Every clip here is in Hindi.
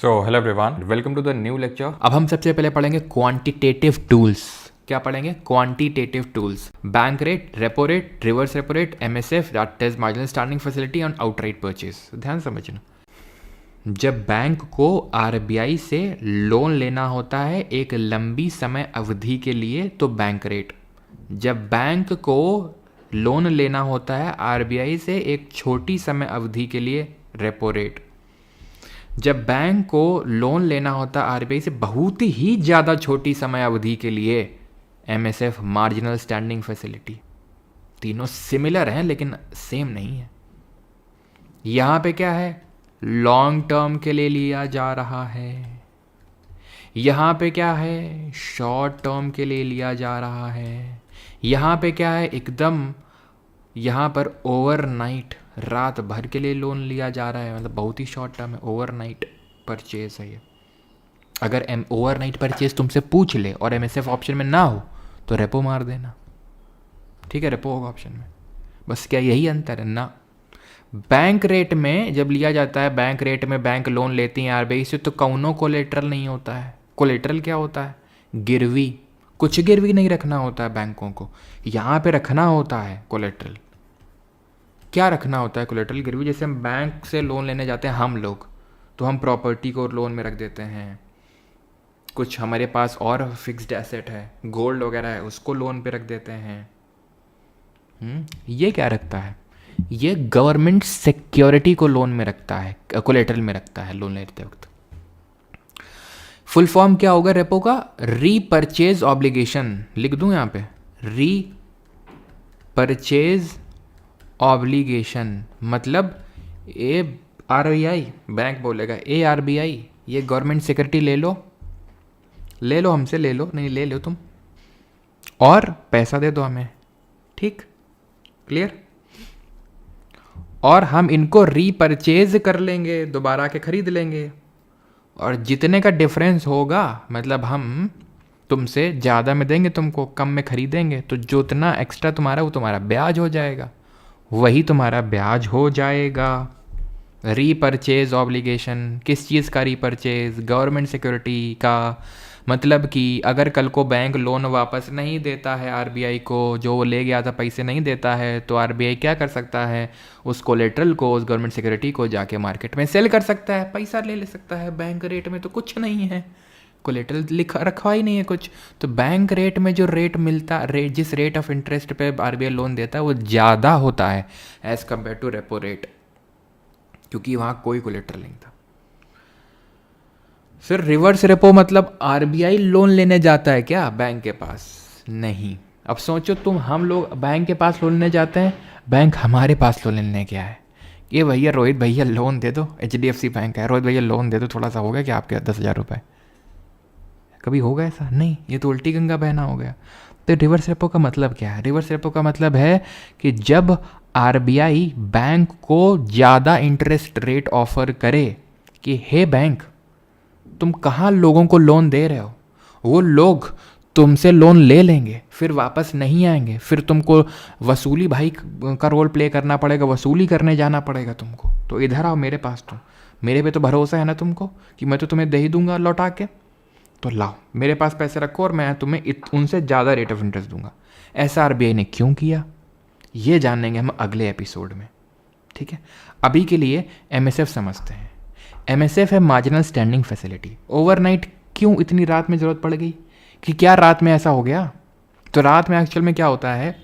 So hello everyone, welcome to the new lecture. अब हम सबसे पहले पढ़ेंगे क्वांटिटेटिव टूल्स। क्या पढ़ेंगे? Quantitative tools. Bank rate, repo rate, reverse repo rate, MSF that is marginal standing facility on outright purchase. ध्यान समझना, जब बैंक को आरबीआई से लोन लेना होता है एक लंबी समय अवधि के लिए तो बैंक रेट, जब बैंक को लोन लेना होता है आरबीआई से एक छोटी समय अवधि के लिए रेपो रेट, जब बैंक को लोन लेना होता है आरबीआई से बहुत ही ज़्यादा छोटी समय अवधि के लिए एमएसएफ मार्जिनल स्टैंडिंग फैसिलिटी। तीनों सिमिलर हैं लेकिन सेम नहीं है। यहाँ पे क्या है? लॉन्ग टर्म के लिए लिया जा रहा है। यहाँ पे क्या है? शॉर्ट टर्म के लिए लिया जा रहा है। यहाँ पे क्या है? एकदम यहाँ पर ओवरनाइट, रात भर के लिए लोन लिया जा रहा है, मतलब बहुत ही शॉर्ट टर्म है, ओवरनाइट परचेज है ये। अगर ओवरनाइट परचेज तुमसे पूछ ले और एमएसएफ ऑप्शन में ना हो तो रेपो मार देना, ठीक है? रेपो होगा ऑप्शन में। बस क्या यही अंतर है ना? बैंक रेट में जब लिया जाता है, बैंक रेट में बैंक लोन लेती हैं आरबीआई से तो कौनो कोलेट्रल नहीं होता है। कोलेट्रल क्या होता है? गिरवी। कुछ गिरवी नहीं रखना होता है बैंकों को, यहाँ पे रखना होता है कोलेट्रल। क्या रखना होता है कोलेट्रल? गिरवी। जैसे हम बैंक से लोन लेने जाते हैं हम लोग, तो हम प्रॉपर्टी को लोन में रख देते हैं, कुछ हमारे पास और फिक्स्ड एसेट है, गोल्ड वगैरह है, उसको लोन पे रख देते हैं। ये क्या रखता है? ये गवर्नमेंट सिक्योरिटी को लोन में रखता है, कोलेट्रल में रखता है लोन लेते वक्त। फुल फॉर्म क्या होगा रेपो का? Repurchase obligation. लिख दूं यहाँ पे, रीपरचेज ऑब्लिगेशन। मतलब ए आरबीआई, बैंक बोलेगा ए आरबीआई ये गवर्नमेंट सिक्योरिटी ले लो हमसे, ले लो, नहीं ले लो तुम, और पैसा दे दो हमें, ठीक? क्लियर? और हम इनको रीपरचेज कर लेंगे, दोबारा के खरीद लेंगे, और जितने का डिफरेंस होगा, मतलब हम तुमसे ज़्यादा में देंगे तुमको, कम में खरीदेंगे, तो जो इतना एक्स्ट्रा तुम्हारा वो तुम्हारा ब्याज हो जाएगा, वही तुम्हारा ब्याज हो जाएगा। Repurchase obligation. किस चीज़ का रीपरचेज? गवर्नमेंट सिक्योरिटी का। मतलब कि अगर कल को बैंक लोन वापस नहीं देता है आरबीआई को, जो वो ले गया था पैसे नहीं देता है, तो आरबीआई क्या कर सकता है? उस कोलेट्रल को, उस गवर्नमेंट सिक्योरिटी को जाके मार्केट में सेल कर सकता है, पैसा ले सकता है। बैंक रेट में तो कुछ नहीं है, कोलेट्रल लिखा रखा ही नहीं है कुछ। तो बैंक रेट में जो रेट मिलता, जिस रेट ऑफ इंटरेस्ट पे आरबीआई लोन देता है वो ज़्यादा होता है as compare to repo rate, क्योंकि वहाँ कोई कोलेट्रल नहीं था। फिर रिवर्स रेपो मतलब आरबीआई लोन लेने जाता है क्या बैंक के पास? नहीं। अब सोचो तुम, हम लोग बैंक के पास लोन लेने जाते हैं, बैंक हमारे पास लोन लेने क्या है? ये भैया रोहित भैया लोन दे दो, एचडीएफसी बैंक है, रोहित भैया लोन दे दो, थोड़ा सा हो गया क्या आपके 10,000 रुपये? कभी होगा ऐसा? नहीं, ये तो उल्टी गंगा बहना हो गया। तो रिवर्स रेपो का मतलब क्या है? रिवर्स रेपो का मतलब है कि जब आरबीआई बैंक को ज़्यादा इंटरेस्ट रेट ऑफर करे कि हे बैंक, तुम कहाँ लोगों को लोन दे रहे हो, वो लोग तुमसे लोन ले लेंगे, फिर वापस नहीं आएंगे, फिर तुमको वसूली भाई का रोल प्ले करना पड़ेगा, वसूली करने जाना पड़ेगा तुमको। तो इधर आओ मेरे पास, तो मेरे पे तो भरोसा है ना तुमको कि मैं तो तुम्हें दे ही दूंगा लौटा के, तो लाओ मेरे पास पैसे रखो और मैं तुम्हें उनसे ज़्यादा रेट ऑफ इंटरेस्ट दूंगा। ऐसा आरबीआई ने क्यों किया, ये जानेंगे हम अगले एपिसोड में, ठीक है? अभी के लिए एमएसएफ समझते हैं। एमएसएफ है मार्जिनल स्टैंडिंग फैसिलिटी। ओवरनाइट क्यों इतनी रात में ज़रूरत पड़ गई, कि क्या रात में ऐसा हो गया? तो रात में एक्चुअल में क्या होता है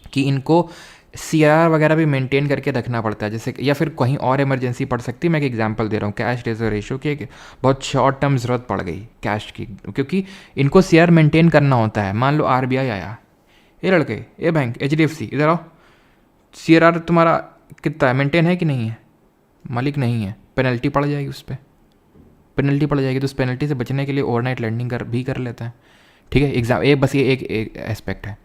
कि इनको सीआरआर वगैरह भी मेंटेन करके रखना पड़ता है, जैसे, या फिर कहीं और इमरजेंसी पड़ सकती है। मैं एक एग्जांपल दे रहा हूँ, कैश रिजर्व रेशियो की एक बहुत शॉर्ट टर्म ज़रूरत पड़ गई कैश की, क्योंकि इनको सीआर मेंटेन करना होता है। मान लो आरबीआई आया, ये लड़के, ये बैंक एचडीएफसी, इधर आओ, सीआरआर तुम्हारा कितना है, मेंटेन है कि नहीं है? मालिक नहीं है, पेनल्टी पड़ जाएगी, उस पर पेनल्टी पड़ जाएगी। तो उस पेनल्टी से बचने के लिए ओवरनाइट लैंडिंग भी कर लेता है, ठीक है? एग्जाम एक बस ये एक एस्पेक्ट है,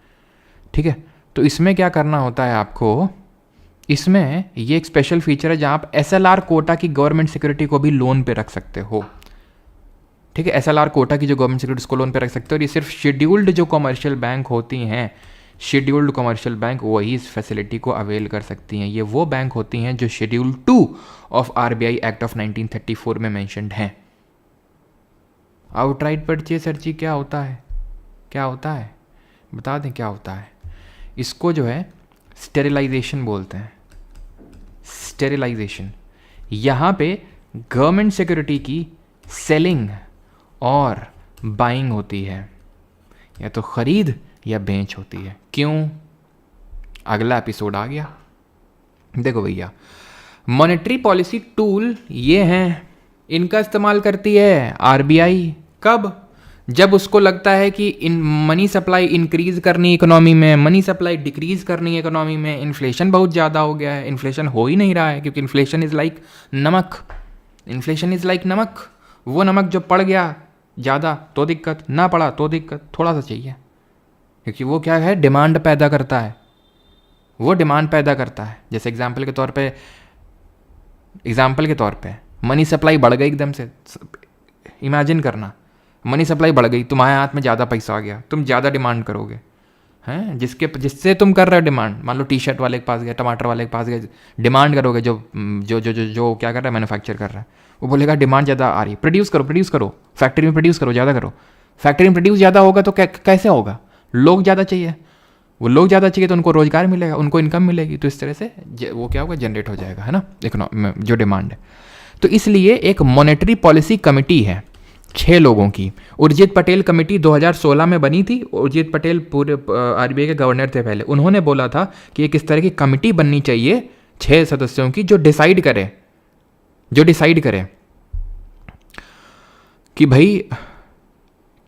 ठीक है? तो इसमें क्या करना होता है आपको, इसमें ये एक स्पेशल फीचर है जहाँ आप एसएलआर कोटा की गवर्नमेंट सिक्योरिटी को भी लोन पे रख सकते हो, ठीक है? एसएलआर कोटा की जो गवर्नमेंट सिक्योरिटीज को लोन पे रख सकते हो, और ये सिर्फ शेड्यूल्ड जो कमर्शियल बैंक होती हैं शेड्यूल्ड कमर्शियल बैंक वही इस फैसिलिटी को अवेल कर सकती हैं। ये वो बैंक होती हैं जो schedule 2 of RBI act of 1934 में मैंशनड हैं। आउटराइट परचेज सर जी क्या होता है? क्या होता है बता दें क्या होता है? इसको जो है स्टेरिलाइजेशन बोलते हैं। स्टेरिलाइजेशन, यहाँ पे गवर्नमेंट सिक्योरिटी की सेलिंग और बाइंग होती है, या तो खरीद या बेच होती है। क्यों? अगला एपिसोड आ गया। देखो भैया, मॉनेटरी पॉलिसी टूल ये हैं, इनका इस्तेमाल करती है आरबीआई। कब? जब उसको लगता है कि इन मनी सप्लाई इंक्रीज करनी इकोनॉमी में, मनी सप्लाई डिक्रीज करनी इकोनॉमी में, इन्फ्लेशन बहुत ज़्यादा हो गया है। इन्फ्लेशन हो ही नहीं रहा है क्योंकि इन्फ्लेशन इज़ लाइक नमक। इन्फ्लेशन इज़ लाइक नमक। वो नमक जो पड़ गया ज़्यादा तो दिक्कत, ना पड़ा तो दिक्कत, थोड़ा सा चाहिए, क्योंकि वो क्या है, डिमांड पैदा करता है। वो डिमांड पैदा करता है। जैसे एग्जाम्पल के तौर पे मनी सप्लाई बढ़ गई एकदम से। इमेजिन करना, मनी सप्लाई बढ़ गई, तुम्हारे हाथ में ज़्यादा पैसा आ गया, तुम ज़्यादा डिमांड करोगे, हैं? जिससे तुम कर रहे हो डिमांड, मान लो टी शर्ट वाले के पास गए, टमाटर वाले के पास गए, डिमांड करोगे, जो जो जो जो, जो क्या कर रहा है, मैन्युफैक्चर कर रहा है, वो बोलेगा डिमांड ज़्यादा आ रही है, प्रोड्यूस करो, फैक्ट्री में प्रोड्यूस करो, ज़्यादा करो। फैक्ट्री में प्रोड्यूस ज़्यादा होगा तो कैसे होगा? लोग ज़्यादा चाहिए, वो लोग ज़्यादा चाहिए तो उनको रोज़गार मिलेगा, उनको इनकम मिलेगी, तो इस तरह से वो क्या होगा, जनरेट हो जाएगा, है ना, इकोनॉमी जो डिमांड है। तो इसलिए एक मॉनेटरी पॉलिसी कमेटी है 6 लोगों की। उर्जित पटेल कमेटी 2016 में बनी थी। उर्जित पटेल पूरे आरबीआई के गवर्नर थे पहले। उन्होंने बोला था कि एक इस तरह की कमेटी बननी चाहिए 6 सदस्यों की, जो डिसाइड करे कि भाई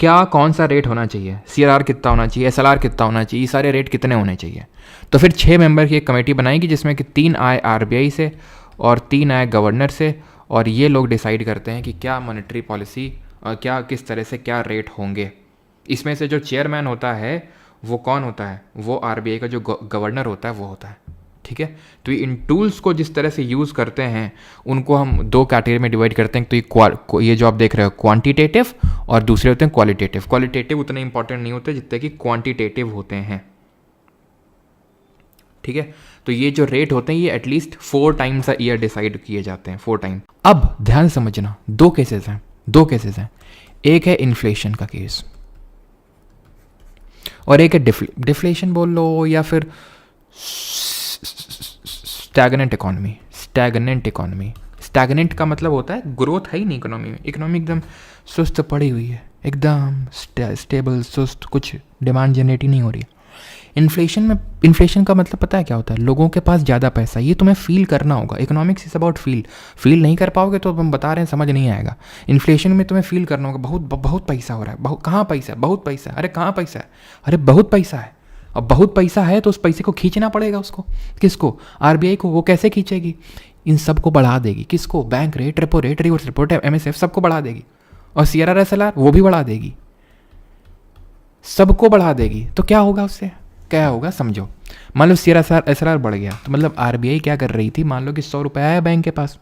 क्या कौन सा रेट होना चाहिए, सीआरआर कितना होना चाहिए, एसएलआर कितना होना चाहिए, ये सारे रेट कितने होने चाहिए। तो फिर 6 मेंबर की एक कमेटी बनाएगी जिसमें कि 3 आए आरबीआई से और 3 आए गवर्नर से, और ये लोग डिसाइड करते हैं कि क्या मॉनेटरी पॉलिसी क्या किस तरह से क्या रेट होंगे। इसमें से जो चेयरमैन होता है वो कौन होता है? वो आरबीआई का जो गवर्नर होता है वो होता है, ठीक है। तो इन टूल्स को जिस तरह से यूज़ करते हैं उनको हम 2 कैटेगरी में डिवाइड करते हैं। तो ये जो आप देख रहे हो क्वांटिटेटिव, और दूसरे होते हैं क्वालिटेटिव। क्वालिटेटिव उतने इंपॉर्टेंट नहीं होते जितने कि क्वांटिटेटिव होते हैं, ठीक है। तो ये जो रेट होते हैं ये at least 4 times a year decide किए जाते हैं, 4 टाइम। अब ध्यान समझना, 2 केसेस हैं। एक है इन्फ्लेशन का केस और एक है डिफ्लेशन बोल लो, या फिर स्टैगनेंट इकोनॉमी। स्टैगनेंट का मतलब होता है ग्रोथ है ही नहीं इकोनॉमी में, इकोनॉमी एकदम सुस्त पड़ी हुई है, एकदम स्टेबल सुस्त, कुछ डिमांड जनरेट ही नहीं हो रही है। इन्फ्लेशन का मतलब पता है क्या होता है? लोगों के पास ज़्यादा पैसा। ये तुम्हें फील करना होगा। इकोनॉमिक्स इज अबाउट फील नहीं कर पाओगे तो हम बता रहे हैं, समझ नहीं आएगा। इन्फ्लेशन में तुम्हें फील करना होगा, बहुत पैसा हो रहा है, कहाँ पैसा है? बहुत पैसा है। अरे कहाँ पैसा है? अरे बहुत पैसा है। अब बहुत पैसा है तो उस पैसे को खींचना पड़ेगा उसको। किसको? आरबीआई को। वो कैसे खींचेगी? इन सबको बढ़ा देगी। किसको? Bank rate, repo rate, reverse repo rate, MSF, सबको बढ़ा देगी। और सीआरआर, एसएलआर वो भी बढ़ा देगी, सबको बढ़ा देगी। तो क्या होगा उससे? क्या होगा समझो। मान लो सीआरआर एसआरआर बढ़ गया तो मतलब आरबीआई क्या कर रही थी, मान लो कि 100 रुपये आया बैंक के पास,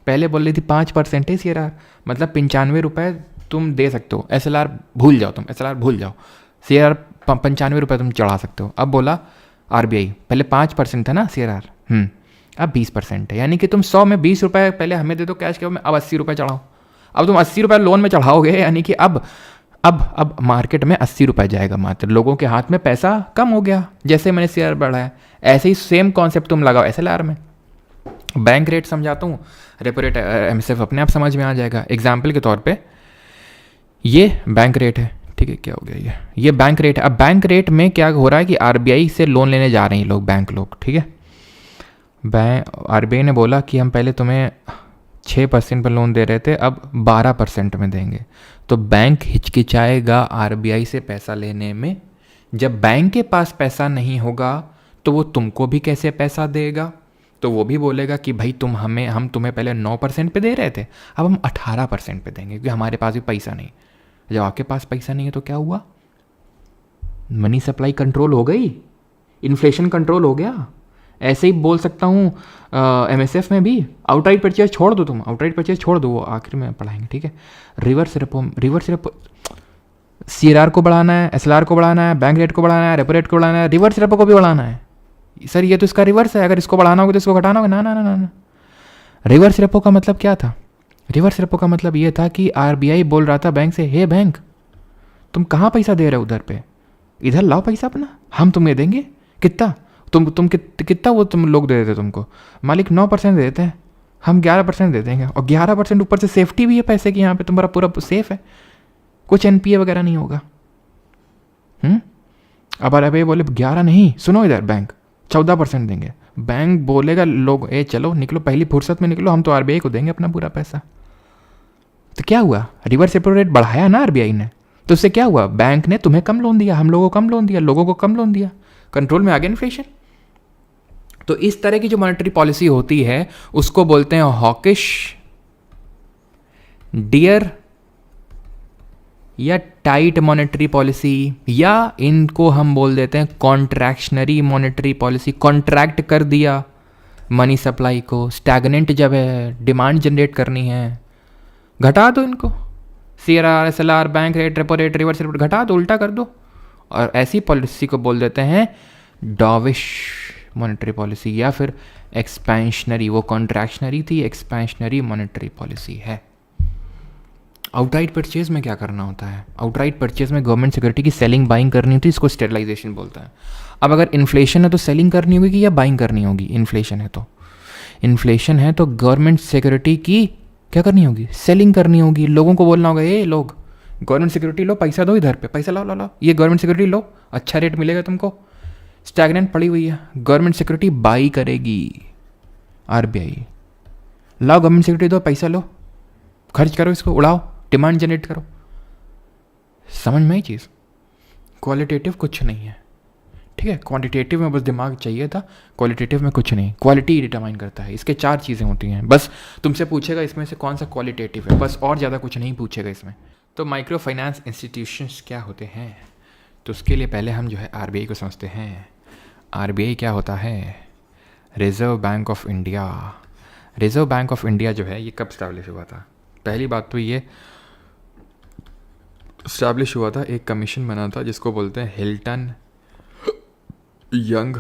पहले बोल रही थी 5% है सीआरआर, मतलब 95 रुपये तुम दे सकते हो। एसएलआर भूल जाओ, सीआरआर 95 रुपये तुम चढ़ा सकते हो। अब बोला आरबीआई, पहले 5% था ना सीआरआर, अब 20% है, यानी कि तुम 100 में 20 रुपये पहले हमें दे दो कैश के, अब 80 रुपये चढ़ाओ। अब तुम 80 रुपये लोन में चढ़ाओगे, यानी कि अब मार्केट में 80 रुपये जाएगा मात्र। लोगों के हाथ में पैसा कम हो गया। जैसे मैंने सीआरआर बढ़ाया, ऐसे ही सेम कॉन्सेप्ट तुम लगाओ एसएलआर में। बैंक रेट समझाता हूँ, रेपो रेट, एमएसएफ अपने आप समझ में आ जाएगा। एग्जाम्पल के तौर पे ये बैंक रेट है, ठीक है, क्या हो गया ये बैंक रेट है। अब बैंक रेट में क्या हो रहा है कि आरबीआई से लोन लेने जा रहे हैं लोग, बैंक लोग, ठीक है। आरबीआई ने बोला कि हम पहले तुम्हें 6% पर लोन दे रहे थे, अब 12% में देंगे। तो बैंक हिचकिचाएगा आरबीआई से पैसा लेने में। जब बैंक के पास पैसा नहीं होगा तो वो तुमको भी कैसे पैसा देगा? तो वो भी बोलेगा कि भाई हम तुम्हें पहले 9% पे दे रहे थे, अब हम 18% पे देंगे, क्योंकि हमारे पास भी पैसा नहीं। जब आपके पास पैसा नहीं है तो क्या हुआ? मनी सप्लाई कंट्रोल हो गई, इन्फ्लेशन कंट्रोल हो गया। ऐसे ही बोल सकता हूँ एमएसएफ में भी आउटराइट परचेज छोड़ दो, तुम आउटराइट परचेज छोड़ दो, वो आखिर में पढ़ाएंगे, ठीक है। रिवर्स रेपो CRR को बढ़ाना है, SLR को बढ़ाना है, बैंक रेट को बढ़ाना है, रेपो रेट को बढ़ाना है, रिवर्स रेपो को भी बढ़ाना है। सर ये तो इसका रिवर्स है, अगर इसको बढ़ाना होगा तो इसको घटाना होगा। ना ना ना ना ना। रिवर्स रेपो का मतलब क्या था? रिवर्स रेपो का मतलब ये था कि RBI बोल रहा था बैंक से, हे बैंक तुम कहाँ पैसा दे रहे हो उधर पे, इधर लाओ पैसा अपना, हम तुम्हें देंगे। कितना कितना वो तुम लोग दे देते तुमको? मालिक 9% दे देते हैं, हम 11% दे देंगे, और 11% ऊपर से सेफ्टी भी है पैसे की, यहाँ पे तुम्हारा पूरा सेफ है, कुछ NPA वगैरह नहीं होगा। अब RBI बोले 11 नहीं, सुनो इधर बैंक 14% देंगे। बैंक बोलेगा लोग ए चलो निकलो, पहली फुर्सत में निकलो, हम तो RBI को देंगे अपना पूरा पैसा। तो क्या हुआ? रिवर्स रेपो रेट बढ़ाया ना RBI ने, तो उससे क्या हुआ? बैंक ने तुम्हें कम लोन दिया, हम लोगों को कम लोन दिया, लोगों को कम लोन दिया, कंट्रोल में आ गया इन्फ्लेशन। तो इस तरह की जो मॉनेटरी पॉलिसी होती है उसको बोलते हैं हॉकिश, डियर या टाइट मॉनेटरी पॉलिसी, या इनको हम बोल देते हैं कॉन्ट्रैक्शनरी मॉनेटरी पॉलिसी। कॉन्ट्रैक्ट कर दिया मनी सप्लाई को, स्टैगनेंट जब है, डिमांड जनरेट करनी है, घटा दो इनको, CRR, SLR, bank rate, repo rate, reverse repo घटा दो, उल्टा कर दो। और ऐसी पॉलिसी को बोल देते हैं डॉविश मॉनेटरी पॉलिसी, या फिर एक्सपेंशनरी। वो कॉन्ट्रैक्शनरी थी, एक्सपेंशनरी मॉनेटरी पॉलिसी है। आउटराइट परचेज में क्या करना होता है? आउटराइट परचेज में गवर्नमेंट सिक्योरिटी की सेलिंग बाइंग करनी होती है, इसको स्टेबलाइजेशन बोलता है। अब अगर इन्फ्लेशन है तो सेलिंग करनी होगी या बाइंग करनी होगी? इन्फ्लेशन है तो गवर्नमेंट सिक्योरिटी की क्या करनी होगी? सेलिंग करनी होगी। लोगों को बोलना होगा ये लोग गवर्नमेंट सिक्योरिटी लो, पैसा दो इधर पे, पैसा लाओ लाओ लाओ, ये गवर्नमेंट सिक्योरिटी लो, अच्छा रेट मिलेगा तुमको, स्टैगनेंट पड़ी हुई है, गवर्नमेंट सिक्योरिटी बाई करेगी RBI। लाओ गवर्नमेंट सिक्योरिटी दो, पैसा लो, खर्च करो, इसको उड़ाओ, डिमांड जनरेट करो। समझ में आई चीज़? क्वालिटेटिव कुछ नहीं है, ठीक है? क्वांटिटेटिव में बस दिमाग चाहिए था, क्वालिटेटिव में कुछ नहीं। क्वालिटी डिटरमाइन करता है, इसके 4 चीज़ें होती हैं। बस तुमसे पूछेगा इसमें से कौन सा क्वालिटेटिव है, बस, और ज़्यादा कुछ नहीं पूछेगा इसमें। तो माइक्रो फाइनेंस इंस्टीट्यूशंस क्या होते हैं? तो उसके लिए पहले हम जो है RBI को समझते हैं। RBI क्या होता है? Reserve bank of India. Reserve bank of India जो है ये कब स्टैब्लिश हुआ था? पहली बात तो ये स्टैब्लिश हुआ था, एक कमीशन बना था जिसको बोलते हैं हिल्टन यंग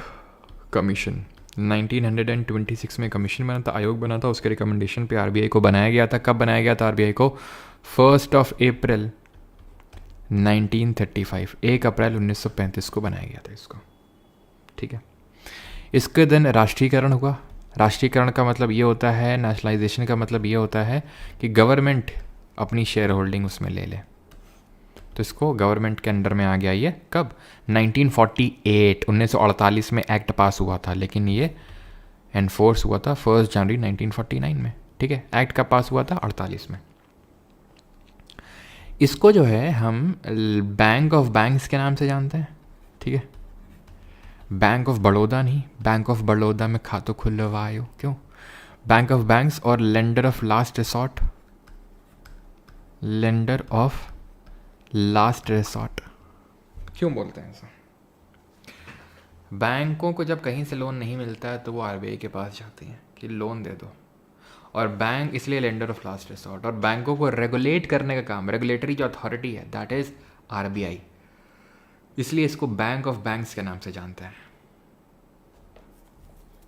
कमीशन। 1926 में कमीशन बना था, आयोग बना था, उसके रिकमेंडेशन पे RBI को बनाया गया था। कब बनाया गया था RBI को? 1 अप्रैल 1935, 1 अप्रैल 1935 को बनाया गया था इसको, ठीक है? इसके दिन राष्ट्रीयकरण हुआ। राष्ट्रीयकरण का मतलब ये होता है, नेशनलाइजेशन का मतलब ये होता है कि गवर्नमेंट अपनी शेयर होल्डिंग उसमें ले ले। तो इसको गवर्नमेंट के अंडर में आ गया ये कब? 1948, 1948 में एक्ट पास हुआ था, लेकिन ये एनफोर्स हुआ था 1 जनवरी 1949 में, ठीक है? एक्ट का पास हुआ था 48 में। इसको जो है हम बैंक ऑफ बैंक्स के नाम से जानते हैं, ठीक है? बैंक ऑफ बड़ौदा नहीं, बैंक ऑफ बड़ौदा में खातो खुलवायो क्यों? बैंक ऑफ बैंक्स और lender of last resort, lender of last resort क्यों बोलते हैं ऐसा? बैंकों को जब कहीं से लोन नहीं मिलता है तो वो RBI के पास जाती हैं कि लोन दे दो, और बैंक इसलिए लेंडर ऑफ लास्ट रिसॉर्ट। और बैंकों को रेगुलेट करने का काम, रेगुलेटरी जो अथॉरिटी है दैट इज RBI, इसलिए इसको बैंक ऑफ बैंक्स के नाम से जानते हैं।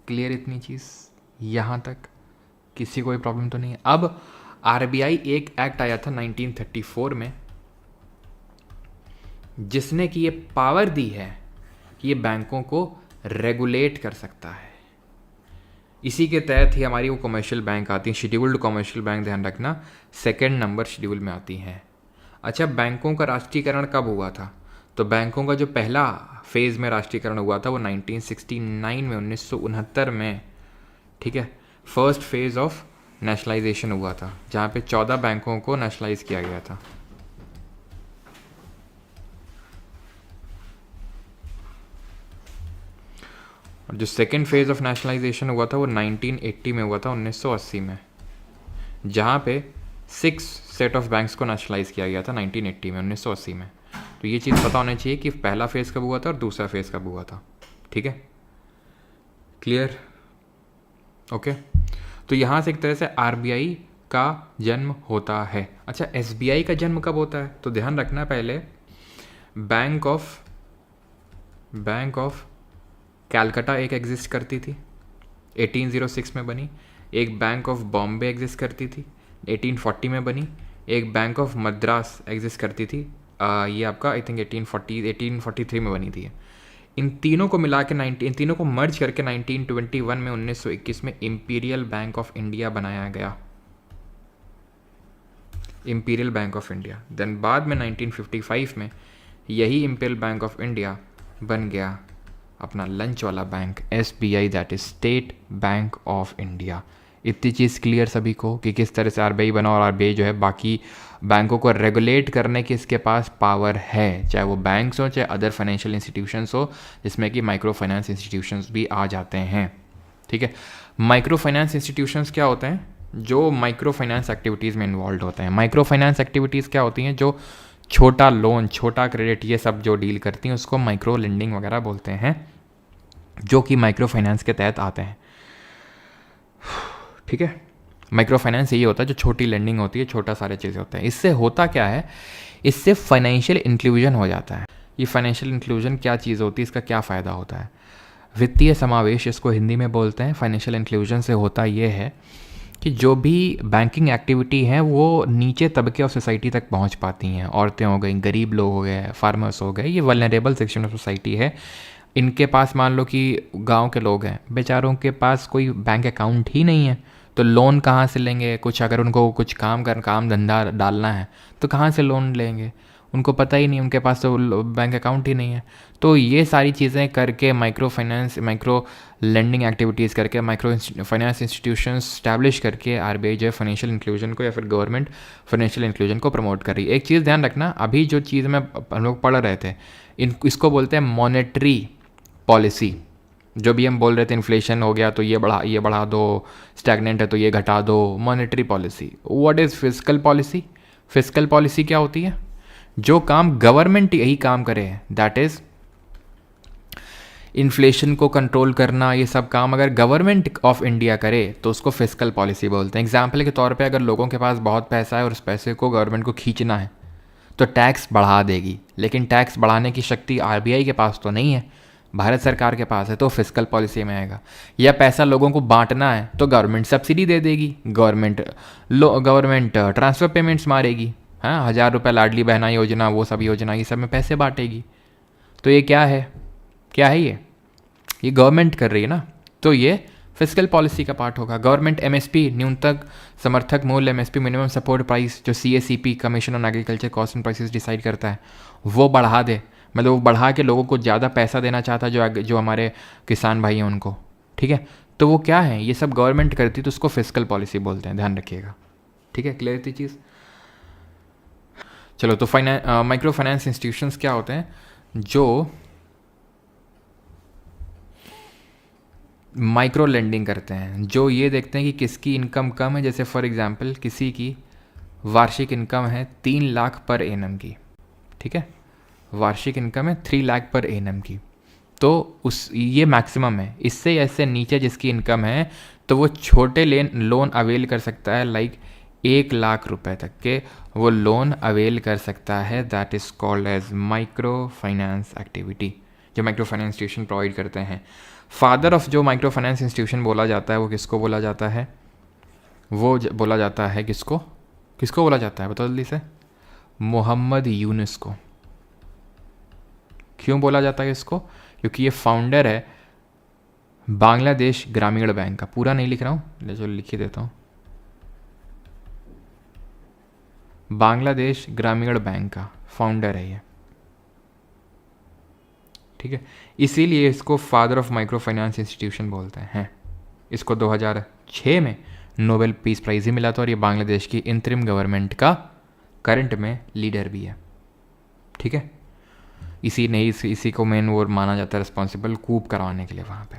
क्लियर इतनी चीज़? यहाँ तक किसी कोई प्रॉब्लम तो नहीं है? अब RBI एक एक्ट आया था 1934 में जिसने कि ये पावर दी है कि ये बैंकों को रेगुलेट कर सकता है। इसी के तहत ही हमारी वो कमर्शियल बैंक आती हैं, शेड्यूल्ड कमर्शियल बैंक, ध्यान रखना 2nd नंबर शेड्यूल में आती हैं। अच्छा, बैंकों का राष्ट्रीयकरण कब हुआ था? तो बैंकों का जो पहला फेज़ में राष्ट्रीयकरण हुआ था वो 1969 में, 1969 में, ठीक है? फर्स्ट फेज़ ऑफ नेशनलाइजेशन हुआ था जहाँ पे 14 बैंकों को नेशनलाइज किया गया था। और जो सेकेंड फेज़ ऑफ नेशनलाइजेशन हुआ था वो 1980 में हुआ था, 1980 में, जहाँ पे 6 सेट ऑफ बैंक्स को नेशनलाइज किया गया था 1980 में, 1980 में। तो ये चीज़ पता होनी चाहिए कि पहला फेज़ कब हुआ था और दूसरा फेज़ कब हुआ था, ठीक है? क्लियर? ओके। तो यहाँ से एक तरह से RBI का जन्म होता है। अच्छा, SBI का जन्म कब होता है? तो ध्यान रखना पहले बैंक ऑफ कैलकाटा एक एग्जिस्ट करती थी, 1806 में बनी। एक बैंक ऑफ बॉम्बे एग्जिस्ट करती थी, 1840 में बनी। एक बैंक ऑफ मद्रास एग्जिस्ट करती थी, ये आपका आई थिंक 1843 में बनी थी। इन तीनों को मिला के इन तीनों को मर्ज करके 1921 में 1921 में इंपीरियल बैंक ऑफ इंडिया बनाया गया, imperial bank of India. Then बाद में 1955 में यही इंपीरियल बैंक ऑफ इंडिया बन गया अपना लंच वाला bank SBI, that is state bank of India. इतनी चीज़ क्लियर सभी को कि किस तरह से RBI बना, और RBI जो है बाकी बैंकों को रेगुलेट करने की इसके पास पावर है, चाहे वो बैंक्स हो चाहे अदर फाइनेंशियल इंस्टीट्यूशंस हो, जिसमें कि माइक्रो फाइनेंस इंस्टीट्यूशंस भी आ जाते हैं। ठीक है, माइक्रो फाइनेंस इंस्टीट्यूशंस क्या होते हैं? जो माइक्रो फाइनेंस एक्टिविटीज़ में इन्वॉल्व होते हैं। माइक्रो फाइनेंस एक्टिविटीज़ क्या होती हैं? जो छोटा लोन, छोटा क्रेडिट, ये सब जो डील करती हैं उसको माइक्रो लेंडिंग वगैरह बोलते हैं, जो कि माइक्रो फाइनेंस के तहत आते हैं। ठीक है, माइक्रो फाइनेंस यही होता है जो छोटी लेंडिंग होती है, छोटा सारे चीज़ें होते हैं। इससे होता क्या है? इससे फाइनेंशियल इंक्लूजन हो जाता है। ये फाइनेंशियल इंक्लूजन क्या चीज़ होती है, इसका क्या फ़ायदा होता है? वित्तीय समावेश इसको हिंदी में बोलते हैं। फाइनेंशियल इंक्लूजन से होता ये है कि जो भी बैंकिंग एक्टिविटी हैं वो नीचे तबके ऑफ सोसाइटी तक पहुंच पाती हैं। औरतें हो गई, गरीब लोग हो गए, फार्मर्स हो गए, ये वल्नरेबल सेक्शन ऑफ सोसाइटी है। इनके पास मान लो कि गांव के लोग हैं, बेचारों के पास कोई बैंक अकाउंट ही नहीं है, तो लोन कहाँ से लेंगे? कुछ अगर उनको कुछ काम धंधा डालना है तो कहाँ से लोन लेंगे? उनको पता ही नहीं, उनके पास तो बैंक अकाउंट ही नहीं है। तो ये सारी चीज़ें करके माइक्रो लेंडिंग एक्टिविटीज़ करके, माइक्रो फाइनेंस इंस्टीट्यूशंस स्टैब्लिश करके RBI जो है फाइनेंशियल इंक्लूजन को या फिर गवर्नमेंट फाइनेंशियल इंक्लूजन को प्रमोट कर रही है। एक चीज़ ध्यान रखना, अभी जो चीज़ में हम लोग पढ़ रहे थे, इसको बोलते हैं मॉनेटरी पॉलिसी। जो भी हम बोल रहे थे इन्फ्लेशन हो गया तो ये बढ़ा दो, स्टैग्नेंट है तो ये घटा दो, monetary policy. What is fiscal policy? Fiscal policy क्या होती है? जो काम गवर्नमेंट यही काम करे, दैट इज इन्फ्लेशन को कंट्रोल करना, ये सब काम अगर गवर्नमेंट ऑफ इंडिया करे तो उसको फिस्कल पॉलिसी बोलते हैं। एग्जाम्पल के तौर पे अगर लोगों के पास बहुत पैसा है और उस पैसे को गवर्नमेंट को खींचना है तो टैक्स बढ़ा देगी, लेकिन टैक्स बढ़ाने की शक्ति RBI के पास तो नहीं है, भारत सरकार के पास है, तो फिस्कल पॉलिसी में आएगा। या पैसा लोगों को बांटना है तो गवर्नमेंट सब्सिडी दे देगी, गवर्नमेंट ट्रांसफ़र पेमेंट्स मारेगी। हाँ, 1000 रुपये लाडली बहना योजना, वो सब योजना, ये सब में पैसे बांटेगी। तो ये क्या है ये गवर्नमेंट कर रही है ना, तो ये फिस्कल पॉलिसी का पार्ट होगा। गवर्नमेंट MSP, न्यूनतम समर्थक मूल्य, MSP मिनिमम सपोर्ट प्राइस, जो CACP commission on agriculture cost and prices decide करता है, वो बढ़ा दे। मतलब वो बढ़ा के लोगों को ज़्यादा पैसा देना चाहता है, जो हमारे किसान भाई हैं उनको। ठीक है, तो वो क्या है, ये सब गवर्नमेंट करती है, तो उसको फिस्कल पॉलिसी बोलते हैं, ध्यान रखिएगा। ठीक है, क्लियर थी चीज़? चलो, तो माइक्रो फाइनेंस इंस्टीट्यूशंस क्या होते हैं? जो माइक्रो लेंडिंग करते हैं, जो ये देखते हैं कि किसकी इनकम कम है। जैसे फॉर एग्जांपल किसी की वार्षिक इनकम है 3 लाख पर एनम की, ठीक है, वार्षिक इनकम है 3 लाख पर एनम की, तो ये मैक्सिमम है। इससे ऐसे नीचे जिसकी इनकम है तो वो छोटे लोन अवेल कर सकता है, लाइक 1 लाख रुपए तक के वो लोन अवेल कर सकता है। That is called as micro finance activity, जो माइक्रो फाइनेंस इंस्टीट्यूशन प्रोवाइड करते हैं। फादर ऑफ जो माइक्रो फाइनेंस इंस्टीट्यूशन बोला जाता है वो किसको बोला जाता है? वो बोला जाता है किसको बोला जाता है, बताओ जल्दी से? मोहम्मद यूनुस को। क्यों बोला जाता है इसको? क्योंकि ये फाउंडर है बांग्लादेश ग्रामीण बैंक का। पूरा नहीं लिख रहा हूँ, जो लिख ही देता हूँ, बांग्लादेश ग्रामीण बैंक का फाउंडर है ये। ठीक है, इसीलिए इसको father of micro finance institution बोलते हैं। इसको 2006 में नोबेल पीस प्राइज़ ही मिला था, और ये बांग्लादेश की इंतरिम गवर्नमेंट का करंट में लीडर भी है। ठीक है, इसी को मेन वो माना जाता है रिस्पॉन्सिबल कूप करवाने के लिए वहाँ पे।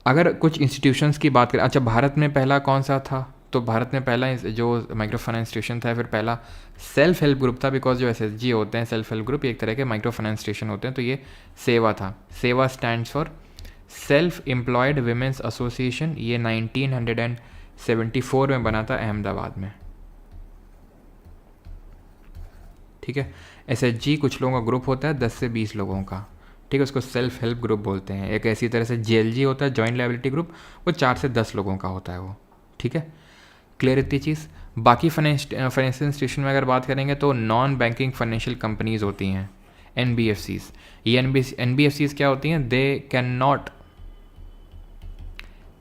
अगर कुछ इंस्टीट्यूशंस की बात करें, अच्छा भारत में पहला कौन सा था? तो भारत में पहला जो माइक्रो फाइनेंस इंस्टीट्यूशन था, फिर पहला सेल्फ हेल्प ग्रुप था, बिकॉज जो SHG होते हैं सेल्फ हेल्प ग्रुप एक तरह के माइक्रो फाइनेंस इंस्टीट्यूशन होते हैं। तो ये सेवा था, सेवा stands for self employed women's association. ये 1974 में बना था अहमदाबाद में। ठीक ठीक है। SHG कुछ लोगों का ग्रुप होता है 10 से 20 लोगों का, ठीक है, उसको सेल्फ हेल्प ग्रुप बोलते हैं। एक ऐसी तरह से JLG होता है, जॉइंट लायबिलिटी ग्रुप, वो 4 से 10 लोगों का होता है वो, ठीक है। क्लियर इतनी चीज़। बाकी फाइनेंशियल इंस्टीट्यूशन में अगर बात करेंगे तो नॉन बैंकिंग फाइनेंशियल कंपनीज होती हैं, NBFCs। ये NBFCs क्या होती हैं? They can not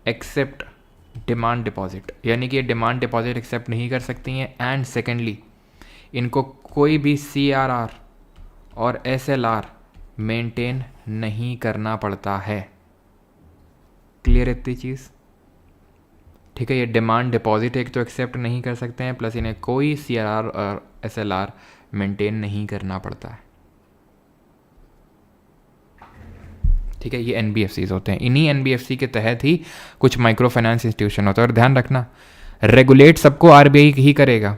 accept demand deposit, यानी कि ये डिमांड डिपॉजिट एक्सेप्ट नहीं कर सकती हैं। एंड सेकेंडली, इनको कोई भी CRR और SLR मेंटेन नहीं करना पड़ता है। क्लियर इतनी चीज़, ठीक है। ये डिमांड डिपॉजिट एक तो एक्सेप्ट नहीं कर सकते हैं, प्लस इन्हें कोई CRR और SLR मेंटेन नहीं करना पड़ता है, ठीक है। ये NBFCs होते हैं। इन्हीं NBFC के तहत ही कुछ माइक्रो फाइनेंस इंस्टीट्यूशन होता है। और ध्यान रखना, रेगुलेट सबको RBI ही करेगा,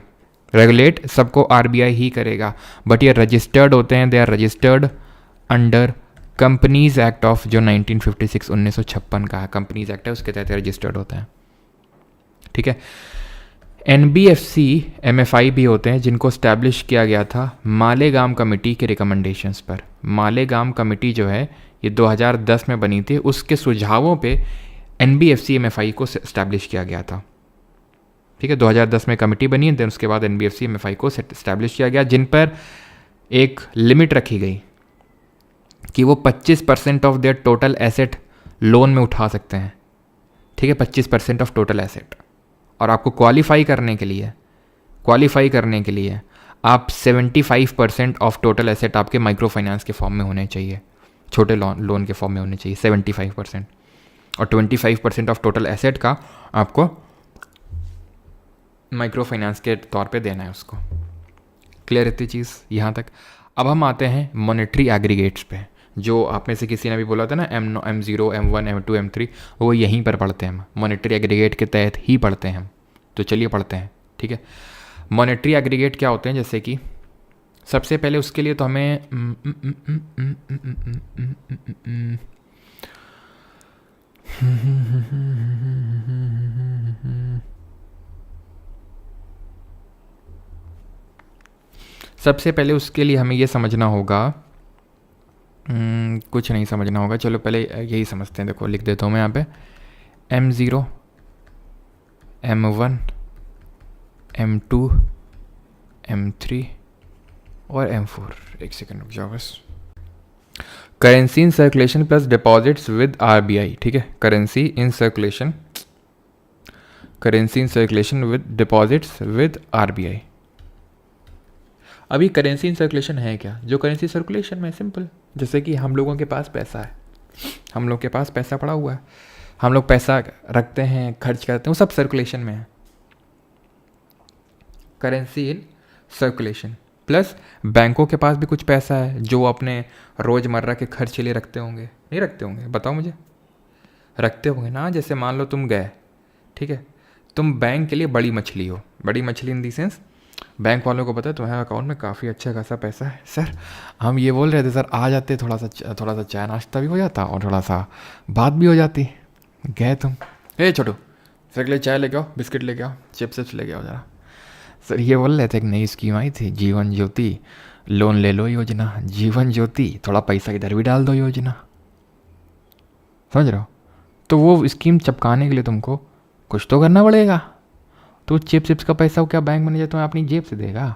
रेगुलेट सबको RBI ही करेगा, बट ये रजिस्टर्ड होते हैं, they are registered under companies act of जो 1956 का है, कंपनीज एक्ट है, उसके तहत रजिस्टर्ड होते हैं, ठीक है। NBFC MFI भी होते हैं जिनको स्टैब्लिश किया गया था मालेगाम कमेटी के रिकमेंडेशंस पर। मालेगाम कमेटी जो है ये 2010 में बनी थी, उसके सुझावों पे NBFC MFI को स्टैब्लिश किया गया था, ठीक है। 2010 में कमेटी बनी है, देन उसके बाद NBFC MFI को स्टैब्लिश किया गया, जिन पर एक लिमिट रखी गई कि वो 25% of their total asset loan में उठा सकते हैं, ठीक है, 25% ऑफ टोटल एसेट। और आपको क्वालिफाई करने के लिए आप 75% ऑफ टोटल एसेट आपके माइक्रो फाइनेंस के फॉर्म में होने चाहिए, छोटे लोन के फॉर्म में होने चाहिए 75%, और 25% ऑफ टोटल एसेट का आपको माइक्रो फाइनेंस के तौर पे देना है उसको। क्लियर इतनी चीज़ यहाँ तक। अब हम आते हैं मॉनेटरी एग्रीगेट्स पे, जो आप में से किसी ने भी बोला था ना, M0, M1, M2, M3, वो यहीं पर पढ़ते हैं हम, मॉनेटरी एग्रीगेट के तहत ही पढ़ते हैं हम। तो चलिए पढ़ते हैं, ठीक है। मॉनेटरी एग्रीगेट क्या होते हैं, जैसे कि सबसे पहले उसके लिए तो हमें ये समझना होगा, कुछ नहीं समझना होगा, चलो पहले यही समझते हैं। देखो लिख देता हूँ मैं यहाँ पे M0, M1, M2, M3 और M4। एक सेकंड रुक जाओ बस। Currency in circulation plus deposits with RBI, ठीक है। Currency in circulation with deposits with RBI। अभी करेंसी इन सर्कुलेशन है क्या? जो करेंसी सर्कुलेशन में सिंपल, जैसे कि हम लोगों के पास पैसा है, हम लोग के पास पैसा पड़ा हुआ है, हम लोग पैसा रखते हैं, खर्च करते हैं, वो सब सर्कुलेशन में है। करेंसी इन सर्कुलेशन प्लस बैंकों के पास भी कुछ पैसा है जो अपने रोज़मर्रा के खर्च के लिए रखते होंगे, नहीं रखते होंगे? बताओ मुझे, रखते होंगे ना। जैसे मान लो तुम गए, ठीक है, तुम बैंक के लिए बड़ी मछली हो, बड़ी मछली इन दी सेंस बैंक वालों को पता है तुम्हारे अकाउंट में काफ़ी अच्छा खासा पैसा है। सर हम ये बोल रहे थे सर, आ जाते थोड़ा सा चाय नाश्ता भी हो जाता और थोड़ा सा बात भी हो जाती। गए तुम, ए छोटू सर के लिए चाय लेके आओ, बिस्किट लेके आओ, चिप्स लेके आओ जरा। सर ये बोल रहे थे एक नई स्कीम आई थी, जीवन ज्योति लोन ले लो योजना, जीवन ज्योति थोड़ा पैसा इधर भी डाल दो योजना, समझ रहे हो? तो वो स्कीम चपकाने के लिए तुमको कुछ तो करना पड़ेगा। तो चिप्स का पैसा क्या बैंक मैनेजर तुम्हें अपनी जेब से देगा?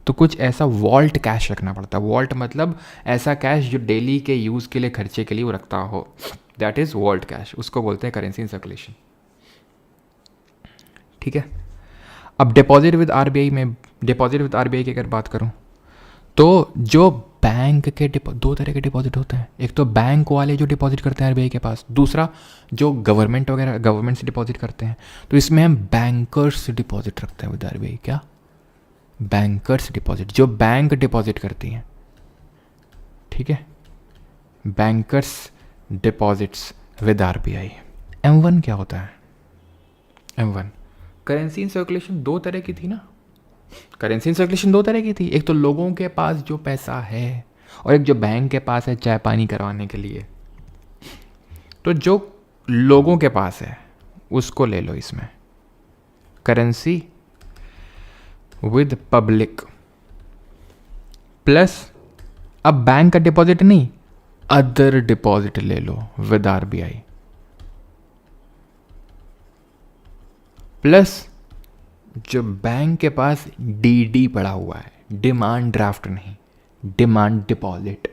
तो कुछ ऐसा वॉल्ट कैश रखना पड़ता है। वॉल्ट मतलब ऐसा कैश जो डेली के यूज़ के लिए, खर्चे के लिए वो रखता हो, दैट इज़ वॉल्ट कैश, उसको बोलते हैं करेंसी इन सर्कुलेशन, ठीक है। अब डिपॉजिट विद RBI की अगर बात करूं तो जो बैंक के दो तरह के डिपॉजिट होते हैं। एक तो बैंक वाले जो डिपॉजिट करते हैं RBI के पास, दूसरा जो गवर्नमेंट से डिपॉजिट करते हैं। तो इसमें हम बैंकर्स डिपॉजिट रखते हैं विद RBI। क्या? बैंकर्स डिपॉजिट, जो बैंक डिपॉजिट करती हैं, ठीक है, bankers deposits with RBI। M1 क्या होता है? M1 करेंसी इन सर्कुलेशन दो तरह की थी ना, करेंसी इन सर्कुलेशन दो तरह की थी। एक तो लोगों के पास जो पैसा है और एक जो बैंक के पास है चाय पानी करवाने के लिए। तो जो लोगों के पास है उसको ले लो इसमें, करेंसी विद पब्लिक प्लस अब बैंक का डिपॉजिट नहीं, अदर डिपॉजिट ले लो विद आरबीआई, प्लस जो बैंक के पास डीडी पड़ा हुआ है, डिमांड ड्राफ्ट नहीं, डिमांड डिपॉजिट।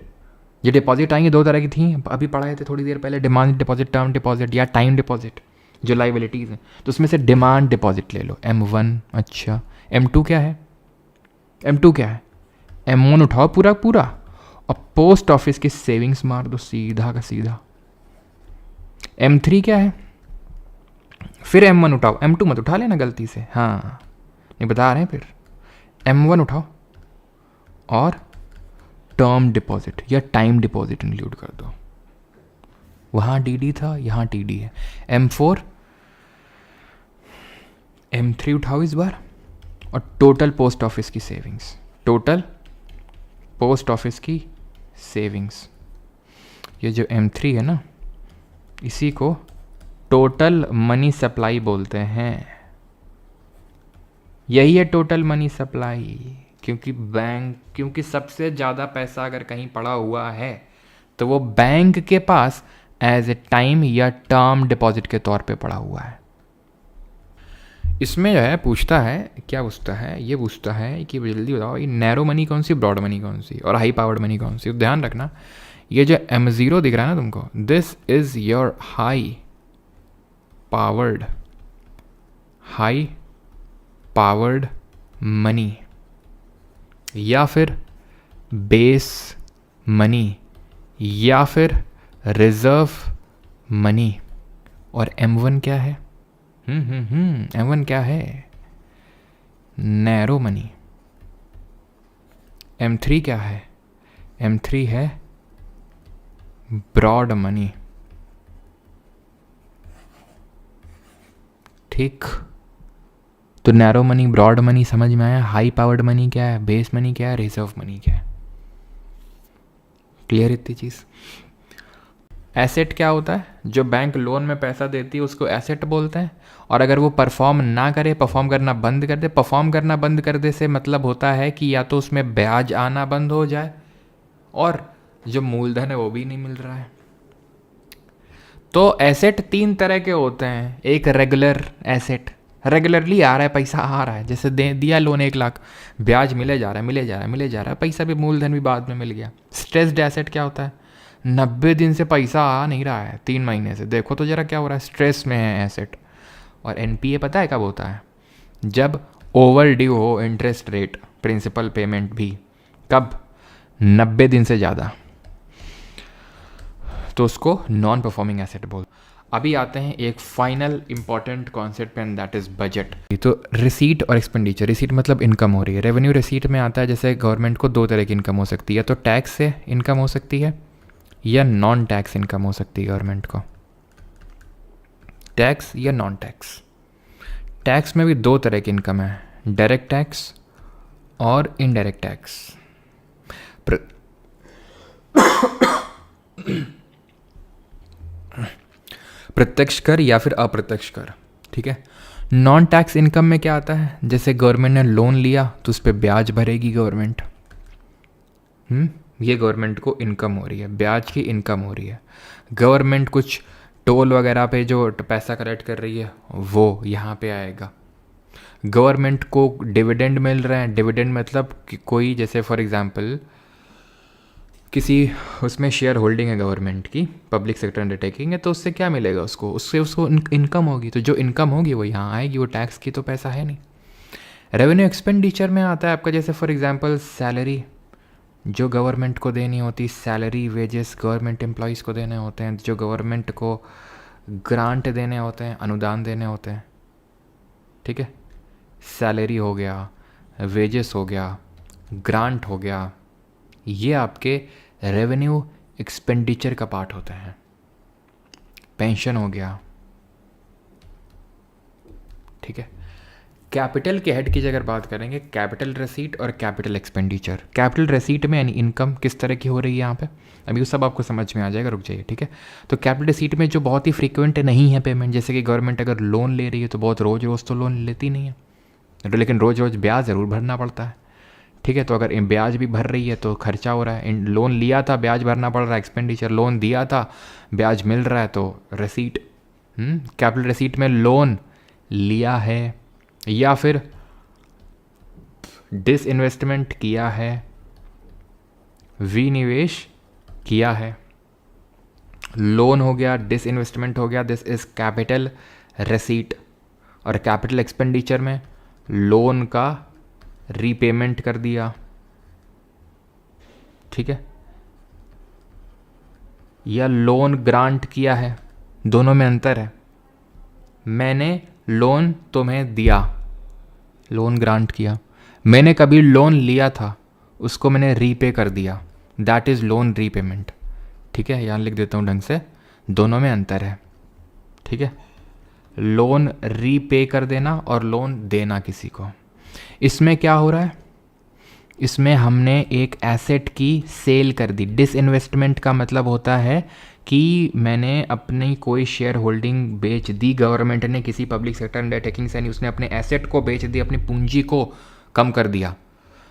ये डिपॉजिट आएंगे दो तरह की थी, अभी पढ़ाए थे थोड़ी देर पहले, डिमांड डिपॉजिट, टर्म डिपॉजिट या टाइम डिपॉजिट, जो लाइबिलिटीज़ हैं। तो उसमें से डिमांड डिपॉजिट ले लो, M1। अच्छा, M2 क्या है? M2 क्या है? M1 उठाओ पूरा पूरा और पोस्ट ऑफिस की सेविंग्स मार दो सीधा का सीधा। M3 क्या है? फिर M1 उठाओ, M2 मत उठा लेना गलती से, हाँ नहीं बता रहे हैं। फिर M1 उठाओ और टर्म डिपॉजिट या टाइम डिपॉजिट इंक्लूड कर दो। वहाँ DD था, यहाँ TD है। M4, M3 उठाओ इस बार और टोटल पोस्ट ऑफिस की सेविंग्स, टोटल पोस्ट ऑफिस की सेविंग्स। ये जो M3 है ना, इसी को टोटल मनी सप्लाई बोलते हैं। यही है टोटल मनी सप्लाई, क्योंकि सबसे ज़्यादा पैसा अगर कहीं पड़ा हुआ है तो वो बैंक के पास एज ए टाइम या टर्म डिपॉजिट के तौर पे पड़ा हुआ है। इसमें जो है पूछता है, क्या पूछता है? ये पूछता है कि जल्दी बताओ ये नैरो मनी कौन सी, ब्रॉड मनी कौन सी और हाई पावर्ड मनी कौन सी। तो ध्यान रखना, ये जो M0 दिख रहा है ना तुमको, this is your high powered money या फिर बेस मनी या फिर रिजर्व मनी। और M1 क्या है? M1 क्या है? Narrow money. M3 क्या है? M3 है ब्रॉड मनी। ठीक, तो नैरो मनी, ब्रॉड मनी समझ में आया। हाई पावर्ड मनी क्या है, बेस मनी क्या है, रिजर्व मनी क्या है? क्लियर इतनी चीज़। एसेट क्या होता है? जो बैंक लोन में पैसा देती है उसको एसेट बोलते हैं। और अगर वो परफॉर्म ना करे, परफॉर्म करना बंद कर दे, परफॉर्म करना बंद कर दे से मतलब होता है कि या तो उसमें ब्याज आना बंद हो जाए और जो मूलधन है वो भी नहीं मिल रहा है। तो एसेट तीन तरह के होते हैं। एक रेगुलर एसेट, रेगुलरली आ रहा है, पैसा आ रहा है, जैसे दिया लोन 1 लाख, ब्याज मिले जा रहा है, पैसा भी मूलधन भी बाद में मिल गया। स्ट्रेस्ड एसेट क्या होता है? 90 दिन से पैसा आ नहीं रहा है, 3 महीने से, देखो तो जरा क्या हो रहा है, स्ट्रेस में है एसेट। और NPA पता है कब होता है? जब ओवर ड्यू हो इंटरेस्ट रेट, प्रिंसिपल पेमेंट भी। कब? 90 दिन से ज़्यादा, तो उसको नॉन परफॉर्मिंग एसेट बोल। अभी आते हैं एक final important concept and that is budget. तो रिसीट और एक्सपेंडिचर। रिसीट मतलब इनकम हो रही है। रेवेन्यू रिसीट में आता है, जैसे गवर्नमेंट को 2 तरह की इनकम हो सकती है, तो टैक्स से इनकम हो सकती है या नॉन टैक्स इनकम हो सकती है गवर्नमेंट को। टैक्स या नॉन टैक्स। टैक्स में भी 2 तरह की इनकम है, डायरेक्ट टैक्स और इनडायरेक्ट टैक्स। प्रत्यक्ष कर या फिर अप्रत्यक्ष कर, ठीक है। नॉन टैक्स इनकम में क्या आता है? जैसे गवर्नमेंट ने लोन लिया तो उस पर ब्याज भरेगी गवर्नमेंट। ये गवर्नमेंट को इनकम हो रही है, ब्याज की इनकम हो रही है। गवर्नमेंट कुछ टोल वगैरह पे जो पैसा कलेक्ट कर रही है वो यहाँ पे आएगा। गवर्नमेंट को डिविडेंड मिल रहे हैं। डिविडेंड मतलब कि कोई, जैसे फॉर एग्जांपल किसी उसमें शेयर होल्डिंग है गवर्नमेंट की, पब्लिक सेक्टर अंडरटेकिंग है, तो उससे क्या मिलेगा उसको? उसको इनकम होगी। तो जो इनकम होगी वो यहाँ आएगी, वो टैक्स की तो पैसा है नहीं। रेवेन्यू एक्सपेंडिचर में आता है आपका, जैसे फॉर एग्जांपल सैलरी जो गवर्नमेंट को देनी होती, सैलरी वेजेस गवर्नमेंट एम्प्लॉयज़ को देने होते हैं, जो गवर्नमेंट को ग्रांट देने होते हैं, अनुदान देने होते हैं, ठीक है। सैलरी हो गया, वेजेस हो गया, ग्रांट हो गया, ये आपके रेवेन्यू एक्सपेंडिचर का पार्ट होते हैं। पेंशन हो गया, ठीक है। कैपिटल के हेड की अगर बात करेंगे, कैपिटल रिसीट और कैपिटल एक्सपेंडिचर। कैपिटल रिसीट में यानी इनकम किस तरह की हो रही है यहाँ पे, अभी वो सब आपको समझ में आ जाएगा, रुक जाइए, ठीक है। तो कैपिटल रिसीट में जो बहुत ही फ्रीक्वेंट नहीं है पेमेंट, जैसे कि गवर्नमेंट अगर लोन ले रही है तो बहुत रोज़ रोज़ तो लोन लेती नहीं है, लेकिन रोज़ रोज़ ब्याज ज़रूर भरना पड़ता है, ठीक है, तो अगर ब्याज भी भर रही है तो खर्चा हो रहा है, लोन लिया था ब्याज भरना पड़ रहा है, एक्सपेंडिचर, लोन दिया था ब्याज मिल रहा है तो रसीट। कैपिटल रसीट में लोन लिया है या फिर डिसइन्वेस्टमेंट किया है, विनिवेश किया है, लोन हो गया, डिसइन्वेस्टमेंट हो गया, दिस इज कैपिटल रसीट। और कैपिटल एक्सपेंडिचर में लोन का रीपेमेंट कर दिया, ठीक है, या लोन ग्रांट किया है, दोनों में अंतर है। मैंने लोन तुम्हें दिया, लोन ग्रांट किया, मैंने कभी लोन लिया था उसको मैंने रीपे कर दिया, दैट इज़ लोन रीपेमेंट। ठीक है, यहाँ लिख देता हूँ ढंग से, दोनों में अंतर है। ठीक है, लोन रीपे कर देना और लोन देना किसी को। इसमें क्या हो रहा है, इसमें हमने एक एसेट की सेल कर दी। डिसइन्वेस्टमेंट का मतलब होता है कि मैंने अपनी कोई शेयर होल्डिंग बेच दी, गवर्नमेंट ने किसी पब्लिक सेक्टर अंडरटेकिंग से नहीं, उसने अपने एसेट को बेच दी, अपनी पूंजी को कम कर दिया।